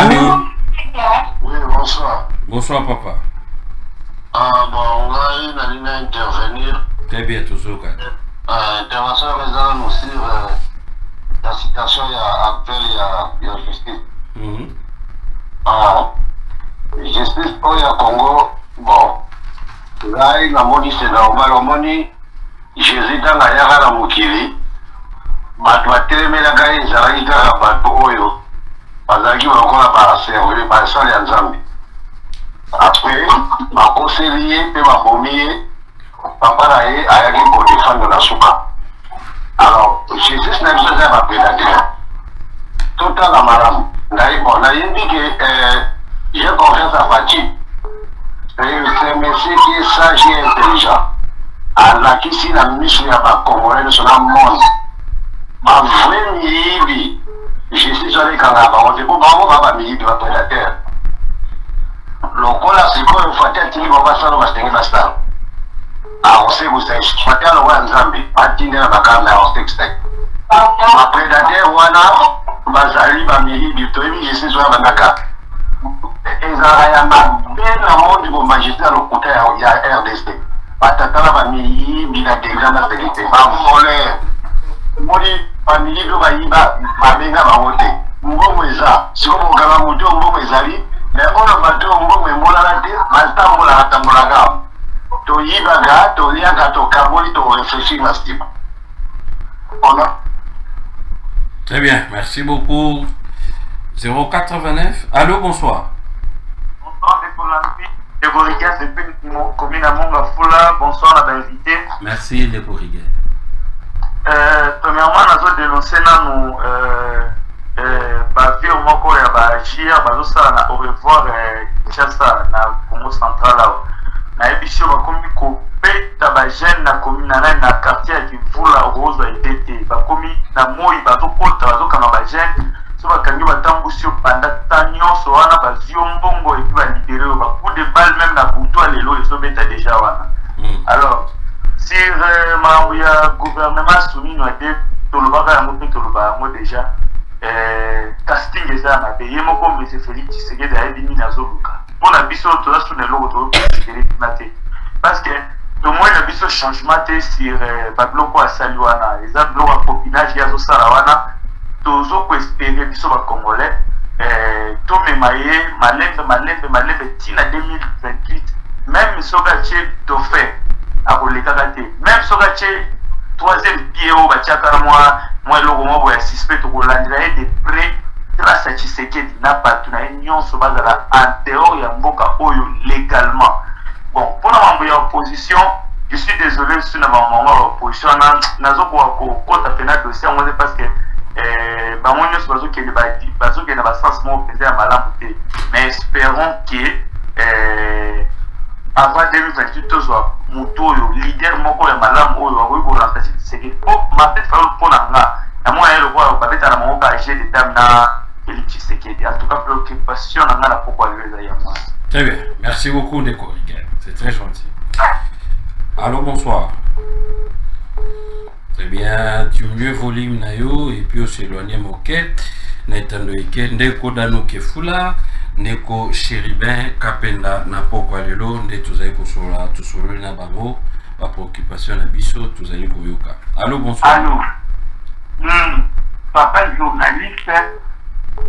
Oui, bonsoir. Bonsoir papa. Bon, on a une intervenir. Très bien, toujours. Intervention raisonnable sur la situation actuelle, il y a justice. Justice au Congo, bon, là, il a moni, c'est normal, on moni, Jésus dans la Yara Mukiri, Batouate, mais la gagne, ça va être un bateau oyo, parce qu'il va encore la servir, parce que les Nzambi. Après, ma conseiller, puis ma pommier, papa là, il a dit pour défendre la souka. Alors, Jésus n'a pas besoin de prédateur. Tout à la madame, on a dit que j'ai confiance à Fatih. C'est un monsieur qui est sage et intelligent. Alors, qui si la mission à ma Congolais sur le monde, ma vraie mille, je suis allé quand on dit bon, on va mille de la prédateur. Lokola c'est quoi le Fatih qui va passer dans la stéphane Basta. Ah, on sait que c'est Fatih le roi Nzambi, Fatih n'est pas comme la texte. Ma prédateur, wana, bazali, ma mille, du tout, je suis sur la Naka. Ezara ma belle monde du magistrat au côté il y a RDC. Patatala va mi bila déjà na sécurité. Ba volé. Moni famille do ba yiba ba benga ba wote. Mbongo eza. Siko mo gaba moto mbongo ezali. Mais on va to mbongo mola la te, ba tambola ga. To yiba ga, to lianga to kaboli to réfléchir na stima. On a. Très bien, merci beaucoup. 089. Allô, bonsoir. Bonsoir, Décorrigas depuis commune à Mongafula. Bonsoir à l'invité. Merci, Décorrigas. Premièrement, nous avons dénoncé nous bavir au moko ya bagir bazosala au revoir Kinshasa na Congo central là. Na ebisio bakomi kopeta bagene na commune na quartier ya Kivula Rose a été bakomi na moi bazokota bazokanga bagene. So bakangi batambusi opanda ta nyonso wana bazio mbongo et puis balibéré ba coup de balle même na buto lelo esobeta déjà wana. Alors si mambo ya gouvernement soumis no ade tolobaka yango mpe toloba yango déjà casting eza na be ye moko monsieur Félix Tshisekedi ayebi nini azoluka mpona biso tozasuna eloko toyokonsidere na te parce que tomoi na biso changement te sur babiloko asali wana eza biloko ya copinage ye azosala wana tozo espérer biso ba congolais to memaye malembe tina 2028 même soka che dauphin akoleka te même soka che troisième pied au batiaka moi logo mo ya suspect to kolandira de près grâce à Tshisekedi na patu na nyonso bazala en dehors ya mboka oyo légalement. Bon pour la mambo ya opposition je suis désolé sur la mambo ya opposition nazo ko kota pena dossier on parce que bango nyonso bazokende na basens moko mpenza ya malamu te mais espérons que avant 2028 tozwa motu oyo leader moko ya malamu oyo akoki koremplace Tshisekedi po mapete fayolo mpo na nga na mwana ye lokola babeta na moko age de dame na Félix Tshisekedi. En tout cas préoccupation na nga na pokwa lelo eza yango. Très bien, merci beaucoup Décorrigas, c'est très gentil. Allô, bonsoir. Très bien, tu mieux volume nayo et puis s'éloigner moquet n'étando eke ndeko dano kefula ndeko Chéribin Kapenda na pokwa lelo nde tozali kosola tosolo na bango ba préoccupation na biso tozali koyoka. Allô, bonsoir. Allô. Papa journaliste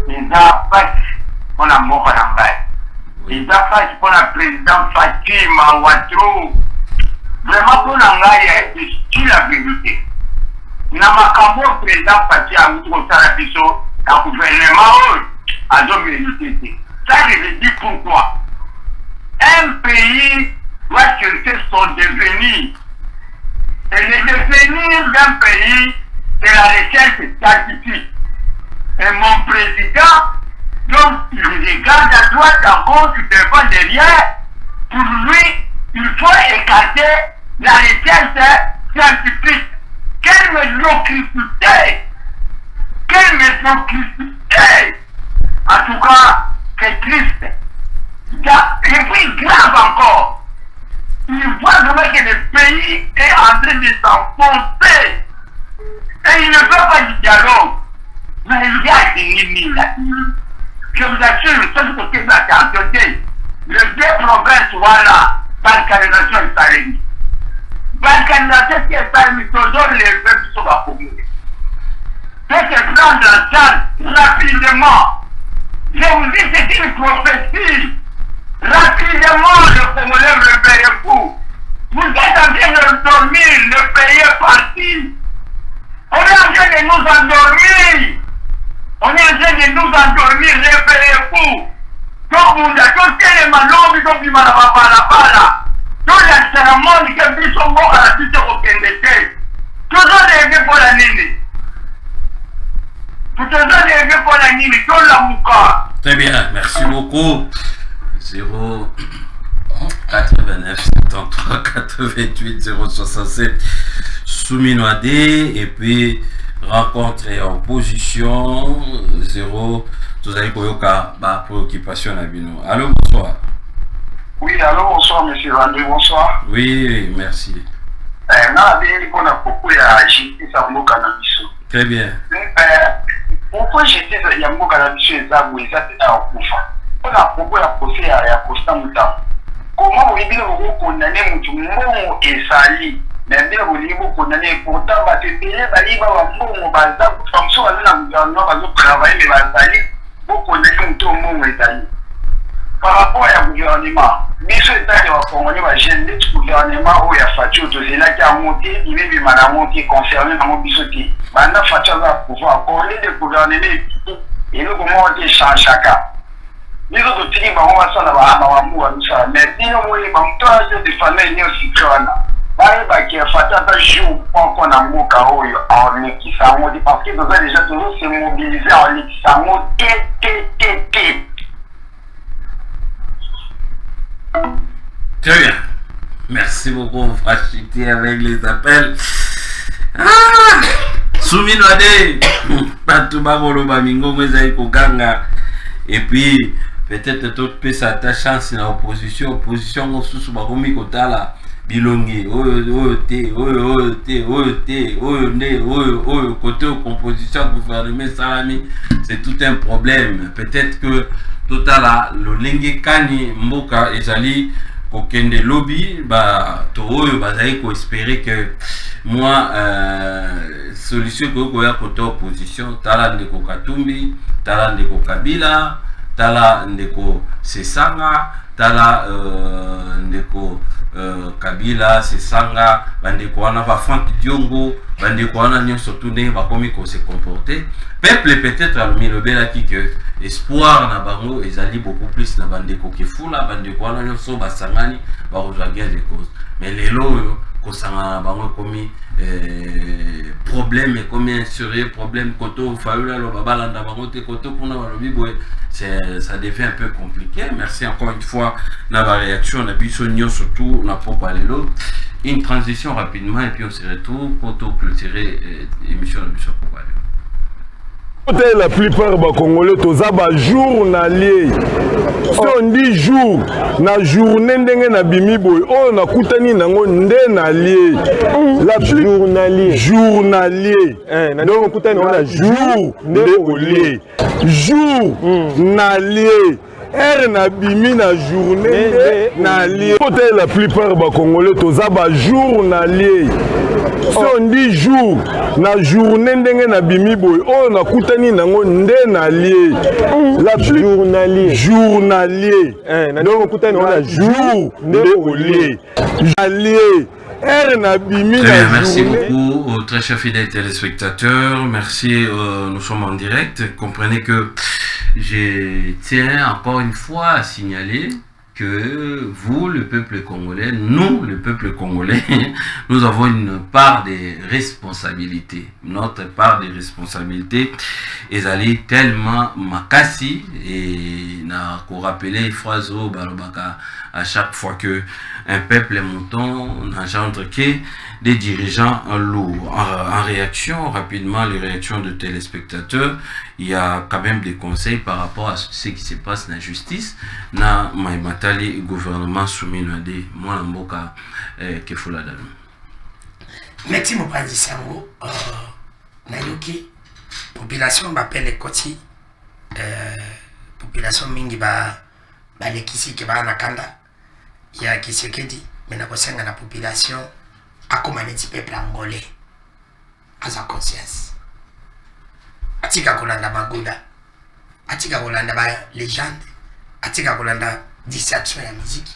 eza pasi mpona mboka na ngai eza pasi mpona président Fatima Ouattara vraiment mpona ngai c'est la vérité. Na makambo président Fati awuti kosala biso na gouvernement oyo azomérite te. Ça je veux dire pourquoi. Un pays doit chercher son devenir. Et le devenir d'un pays, c'est la recherche scientifique. Et mon président, donc il regarde à droite, à gauche, devant, derrière. Pour lui, il faut écarter la recherche scientifique. Quelle médiocrité! Quelle médiocrité! En tout cas, c'est triste. Et puis grave encore. en train de s'enfoncer. Et il ne veut pas du dialogue. Mais il y a des limites. Je vous assure, ce côté là, c'est en côté. Les deux provinces, voilà, balkanisation est arrêtée. Balkanisation qui est arrêtée, toujours les peuples sont à communiquer. C'est que prendre en charge rapidement. Je vous dis, c'est une prophétie. Rapidement, le Congolais réveillez-vous. Vous êtes en train de dormir, le pays est parti. On est en train de nous endormir. On est en train de nous endormir, réveillez-vous. Donc vous êtes tous les malheurs, donc vous m'avez pas. Tous les cérémonies que vous sont morts à la suite au Kennedy. Toujours les vieux pour la nini. Toujours les vieux pour la nini, tout la mouka. Très bien, merci beaucoup. 0 89 73 88 067 Souminoadé et puis rencontre et opposition 0 vous avez koyoka ba préoccupation na bino. Allô, bonsoir. Oui, allô, bonsoir monsieur Vandé, bonsoir. Oui, merci. Na bien pour la propos ya justice à mon cannabis. Très bien. Pourquoi justice ya mon cannabis ezabou ezate na okufa? On a propos ya procès ya Costa Mouta. Comment vous voulez vous condamner mutu mongo esali? Mais bien vous voulez vous condamner pourtant ba te payer ba liba ba mongo baza comme ça na gouvernement ba travailler mais ba sali vous condamner mutu mongo esali. Par rapport à gouvernement, biso etali wa Congolais ba jeune de gouvernement o ya Fatou tozela ki a monter, il est mal monter concerné dans mon biso ti. Banda Fatou va pouvoir coller le gouvernement et le comment on change chacun. Les autres tini ba on va ça là ba mu wa ça mais si on voit ba mtoa de famille ni aussi kana. Ba ba ki Fatou ta joue pas qu'on a mo ka o en équipe ça on dit parce que nous a déjà toujours se mobiliser en équipe ça on t. Très bien. Merci beaucoup, on va chuter avec les appels. Souminoadé, Patubagolo Bamingo, Koganga. Et puis, peut-être tout peut sa chance dans l'opposition. Opposition, on sous Baromi Kotala, Bilongi, côté composition, gouvernement, Salami, c'est tout un problème. Peut-être que Totala, le Lengue Kani, Mboka, Ezali, Kokende lobby, bah, Toro, Bazaï, ko espérer que moi, solution que vous avez côté opposition, Tala Ndeko Katumbi, Tala Ndeko Kabila, Tala Ndeko Sesanga, Tala Ndeko Kabila, Sesanga, Bandeko Wana, Franck Diongo, Bandeko Wana, Nyon surtout, va comme se comporter. Peuple peut-être à le qui que espoir na bango ezali beaucoup plus na bandeko kefula bandeko wana nyonso basangani ba rejoindre des causes mais lelo ko sanga bango komi problème et combien sérieux problème koto faula lo babalanda bango te koto kuna balobi boy ça devient un peu compliqué. Merci encore une fois na ba réaction na biso nyonso surtout na popa lelo une transition rapidement et puis on se retrouve pour tout clôturer émission de biso popa lelo. La plupart des Congolais, tous les journaliers. Si on dit jour, na journée na bimiboy, on a koutani nango ndenalier. La journalier. Journalier. Donc koutani on a jour ndéolier. Jour nalier. Na bimi na journée na lié. La plupart des Congolais, tous les journalier. Si on dit jour, na journée na bimi boy, on a koutani nango ndenalier. La journalier. Journalier. Donc koutani on a jour ndéolier. Allié. Merci beaucoup aux très chers fidèles téléspectateurs. Merci, nous sommes en direct. Comprenez que je tiens encore une fois à signaler que vous, le peuple congolais, nous, le peuple congolais, nous avons une part des responsabilités. Notre part des responsabilités est allée tellement makasi et n'a qu'à rappeler Froiseau Balobaka à chaque fois que un peuple montant n'engendre que des dirigeants lourds. En réaction, rapidement, les réactions de téléspectateurs, il y a quand même des conseils par rapport à ce qui se passe dans la justice. Na Maïmatali, gouvernement soumis à des Mouamboka Kefoladam. merci mopanzi sango nayoki population bapele koti population mingi balekisi ke baa na kanda ya Kisekedi me nakosenga na population akoma neti peuple angolais aza conscience atika kolanda magoda atika kolanda ba légende atika kolanda distraction ya musique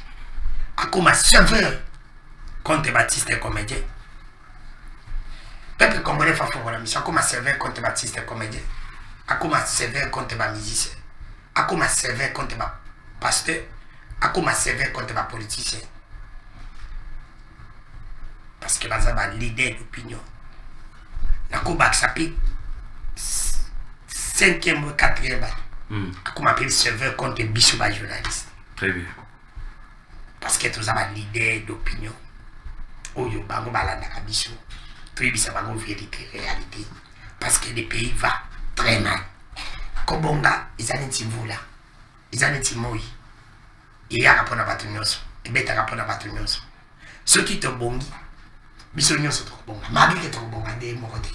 akoma serveur contre Baptiste comédien peuple congolais fa fongola mission akoma serveur contre Baptiste comédien akoma serveur contre ba musicien akoma serveur contre ba pasteur akoma serveur contre ba politicien parce que baza ba leader d'opinion nakoba sapi 5e ou 4e comme appelle serveur contre biso ba journaliste. Très bien. Parce que tous les leaders d'opinion oyo bango balanda ka biso to ibisa bango vérité réalité parce que le pays va très mal. Kobonga izani timvula izani timoi iya kapona batu nyonso ebeta kapona batu nyonso soki to bongi biso nyonso to bonga magi to bonga de mokote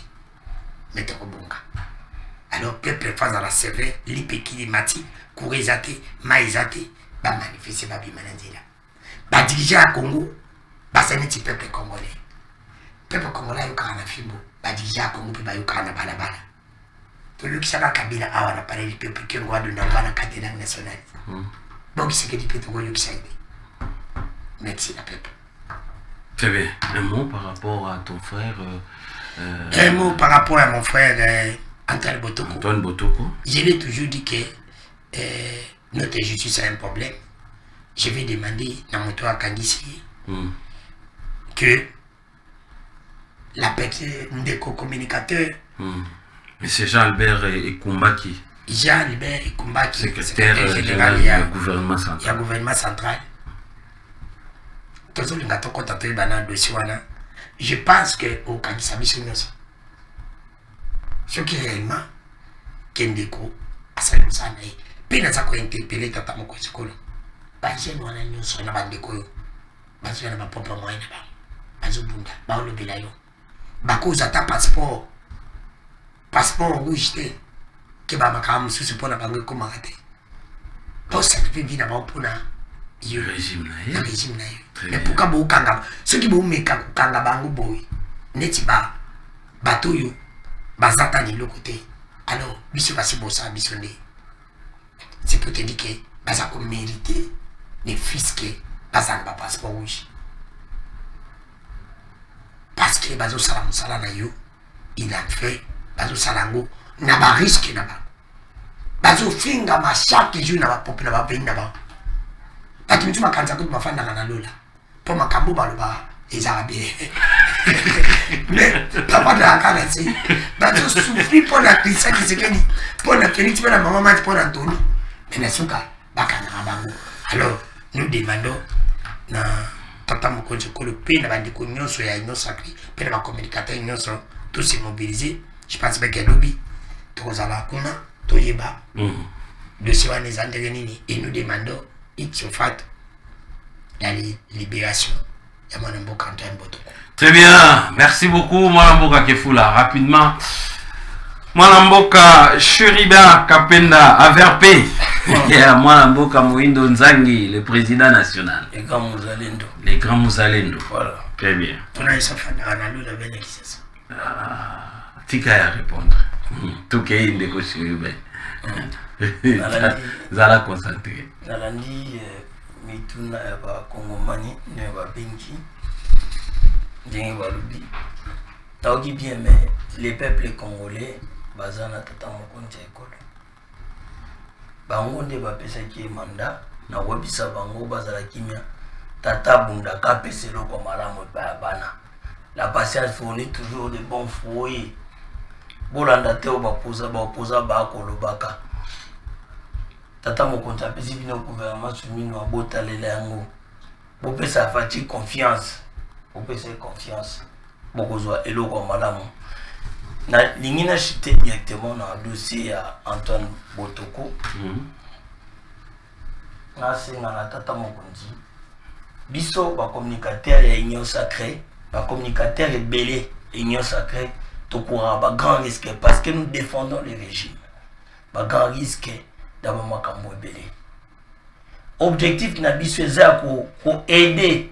meto bonga. Alors peuple face à la sévère lipeki mati kurizate maizate ba manifester ba bimananzela ba dirigeant à Congo ba saneti peuple congolais yo kana fimbo ba dirigeant à Congo pe ba yo kana balabala to le kisaka kabila awa na parler peuple qui ngwa do na bana katena national donc c'est que du peuple yo kisaide merci la peuple. Très bien. Un mot par rapport à ton frère un mot par rapport à mon frère Antoine Botoko. Antoine Botoko. Je l'ai toujours dit que notre justice a un problème. Je vais demander à mon toit Kandisi que la personne des co-communicateurs. Mais c'est Jean-Albert Ekumbaki. Jean-Albert Ekumbaki, secrétaire général du gouvernement central. Il y a gouvernement central. Je pense que au Kandisi, ce qui est réellement Kendeko a salué ça mais pena za ko interpeller tata moko sikolo ba jeune wana nyonso na bandeko yo ba jeune ba papa moyen ba bazobunda ba olobela yo ba koza ta passeport rouge te ke ba makamu susu pona bango ko makate to certificat vina ba pona yo régime na yo mais pourquoi bo kanga ce qui bo meka kanga bango boy neti ba bato yo bazata ni le côté alors biso basi bossa bisonde c'est pour te dire que bazako mérité les fisqués bazan ba passeport rouge parce que bazo sala musala na yo il a fait bazo salango na ba risque na ba bazo finga ma chaque jour na ba pop na ba pays na ba bakimutu makanza ko bafanda na lola po makambo baloba ezarabe mais papa de la canette bato souffrir pour la Christian qui se dit pour la Félix pour la maman mat pour Anthony mais na suka bakana bango alors nous demandons na tata mokonzi ko le pays na bandi ko nyonso ya ino sacré pe na communicateur nyonso tous se mobiliser je pense que lobby to zala kuna to yeba de ce wana zandere nini et nous demandons Itiofat la libération ya mwana mboka Antoine Botoko. Très bien, merci beaucoup Mwanamboka Kefula. Rapidement, Mwanamboka Chéribin Kapenda Averpé. Mwanamboka Moindo Nzangi, le président national. Les grands Mouzalendo. Les grands Mouzalendo. Voilà. Très bien. Tika ya répondre. Tout qui est indéco Chéribin. Zala concentré. Nalandi mituna ya ba Kongomani ne ba benki. Bien Walubi. Taogi bien, mais les peuples congolais, bazana tata mokonzi ekolo. Bango nde bapesa ki mandat na webisa bango bazala kimia tata bunda kapeselo ko malamu ba bana. La patience fournit toujours de bons fruits. Bolanda te obapoza ba kolobaka. Tata mokonzi apesi bino gouvernement sumino abotalela yango. Bopesa fati confiance. Bopesa confiance. Bokozwa eloko malamu. Na lingina chité directement dans le dossier à Antoine Botoko. Na singa na tata mokonzi. Biso ba communicateur ya union sacrée ba communicateur belé union sacrée to courant ba grand risque parce que nous défendons le régime. Ba grand risque d'abord makambo belé. Objectif na biso eza ko aider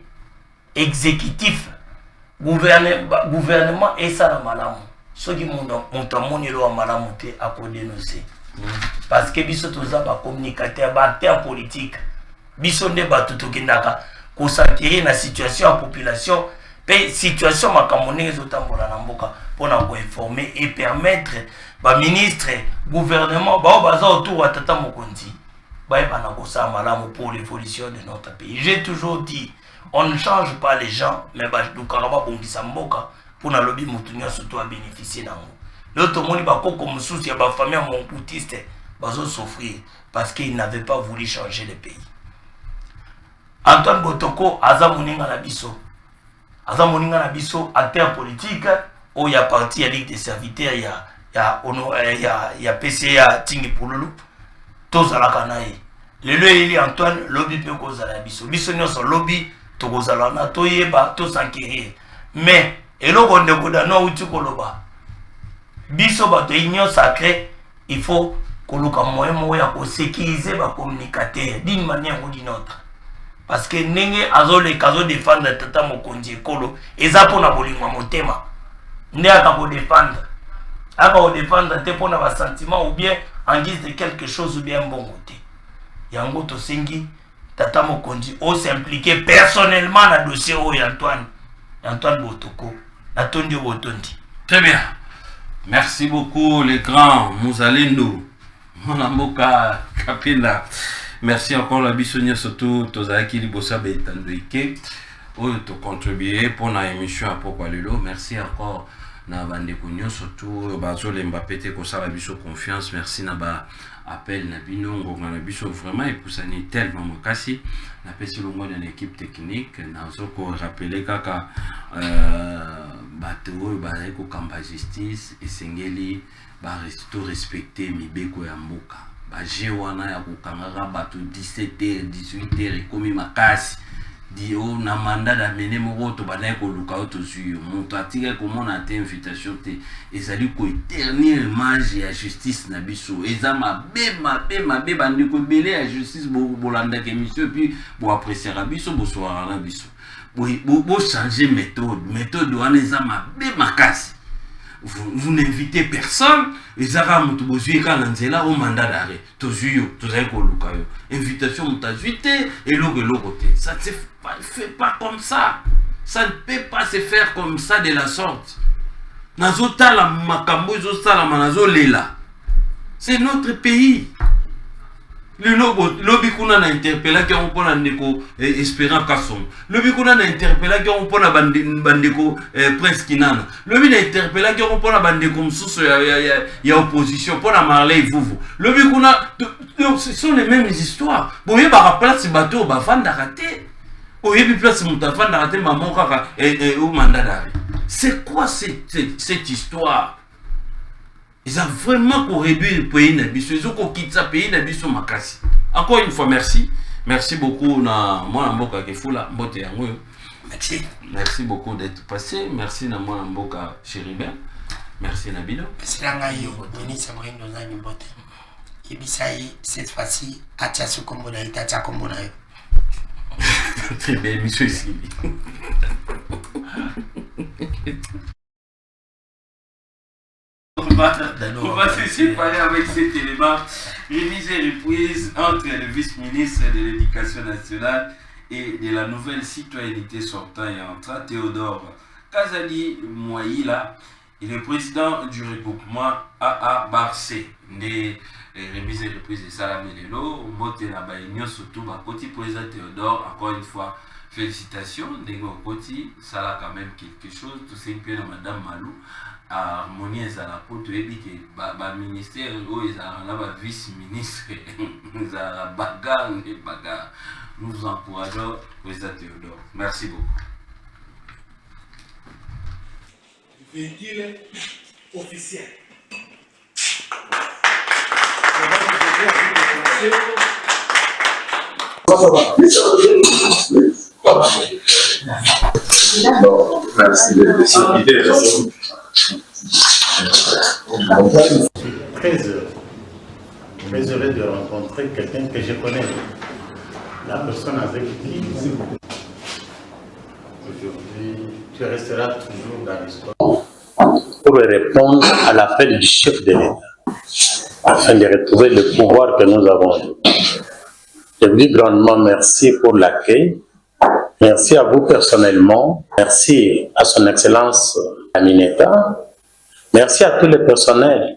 exécutif gouvernement et ça la malamu. Ce qui monte lo malamu te a ko dénoncer. Parce que biso toza ba communicateur ba acteur politique. Biso nde ba tutokindaka ko s'attirer na situation en population pe situation makambo ndenge zotambola na mboka pona ko informer et permettre ba ministre gouvernement ba baza autour wa tata mokonzi ba bana ko sa malamu pour l'évolution de notre pays. J'ai toujours dit on ne change pas les gens mais ba dukaraba bongisa mboka pona lobi mutunya surtout à bénéficier nango. L'autre moni ba koko mususu ya ba famille montpoutiste bazo souffrir parce qu'ils n'avaient pas voulu changer le pays. Antoine Botoko aza moninga na biso. Aza moninga na biso acteur politique ou ya parti ya Ligue des serviteurs ya PCA Tingi Pululu. Tozala kanaye. Lelo ili Antoine lobby pe kozala biso. Biso nyonso lobby to kozala na toyeba to sankiri. Mais eloko ndeko dano uti koloba. Biso bato union sacrée, il faut koluka moyen ya ko sécuriser ba communicateur d'une manière ou d'une autre. Parce que nenge azole kazo défendre tata mokonzi ekolo eza pona bolingwa motema nde aka ko défendre te pona ba sentiment ou bien en guise de quelque chose ou bien bon côté yango to sengi tata mokonzi o s'impliquer personnellement na dossier o Antoine Botoko na tondi botondi. Très bien, merci beaucoup les grands Muzalendo Monamoka Kapina. Merci encore la bisogna surtout Tozaki Libosa Betandoike où tu contribué pour la émission à Pourquoi Lelo. Merci encore na bandeko surtout bazo Mbappé te ko sala biso confiance. Merci na ba appel na bino ngonga na biso vraiment et pour ça ni tellement makasi na pesi longo de l'équipe technique na zoko rappeler kaka bato ba ko kamba justice et sengeli ba resto respecter mibeko ya mboka. Baje wana ya kukangaka bato 17h 18h ekomi makasi dio na mandat d'amener moko to bana ko luka to suyo moto atika komona te invitation te ezali ko éternel image ya justice na biso ezama be bandiko belé ya justice bolanda ke monsieur puis bo apprécier biso bo soara na biso bo changer méthode wana ezama be makasi. Vous n'invitez personne, les Arabes ont besoin de au mandat d'arrêt. Invitation et l'autre. Ça ne se fait pas comme ça. Ça ne peut pas se faire comme ça de la sorte. C'est notre pays. Le lobby kuna na interpella qui on pona ndeko Espérant Kasson. Lobby kuna na interpella qui on pona bandeko Prince Kinana. Lobby na interpella qui on pona bandeko msusu ya opposition pona Marley Vuvu. Lobby kuna ce sont les mêmes histoires. Boye ba place bateau ba vanda raté. Boye bi place mutafanda raté maman kaka au mandat d'arrêt. C'est quoi cette histoire? Ils ont vraiment réduit le pays n'abisso. Ils ont quitté le pays n'abisso makasi. Encore une fois, merci. Merci beaucoup na moi mboka kefula mbote yango. Merci. Merci beaucoup d'être passé. Merci na moi mboka Chéribin. Merci Nabino. Merci Langayo. Denis Amrindo Zani Mbote. Ibisai cette fois-ci atia ce combo na itatia combo na yo. Très bien, monsieur ici. On va se séparer avec cet élément. Remise et reprise entre le vice-ministre de l'Éducation nationale et de la nouvelle citoyenneté sortant et entrant, Théodore Kazali Mouaïla, et le président du regroupement AA Barcé. Remise et reprise de Salamelelo, Mote Nabaïnio, surtout Bakoti, président Théodore, encore une fois, félicitations. Nego Koti, ça a quand même quelque chose, tout simplement Madame Malou. Harmonie ezala po toyebi ke ba ministère oyo ezala na ba vice ministre ezala bagarre. Nous vous encourageons, président Théodore. Merci beaucoup. Véhicule officiel. Ça va. Bon, merci de cette idée. Je suis très heureux de rencontrer quelqu'un que je connais. La personne avec qui aujourd'hui tu resteras toujours dans l'histoire. Pour répondre à l'appel du chef de l'État, afin de retrouver le pouvoir que nous avons. Je vous dis grandement merci pour l'accueil. Merci à vous personnellement. Merci à son Excellence Aminata. Merci à tous les personnels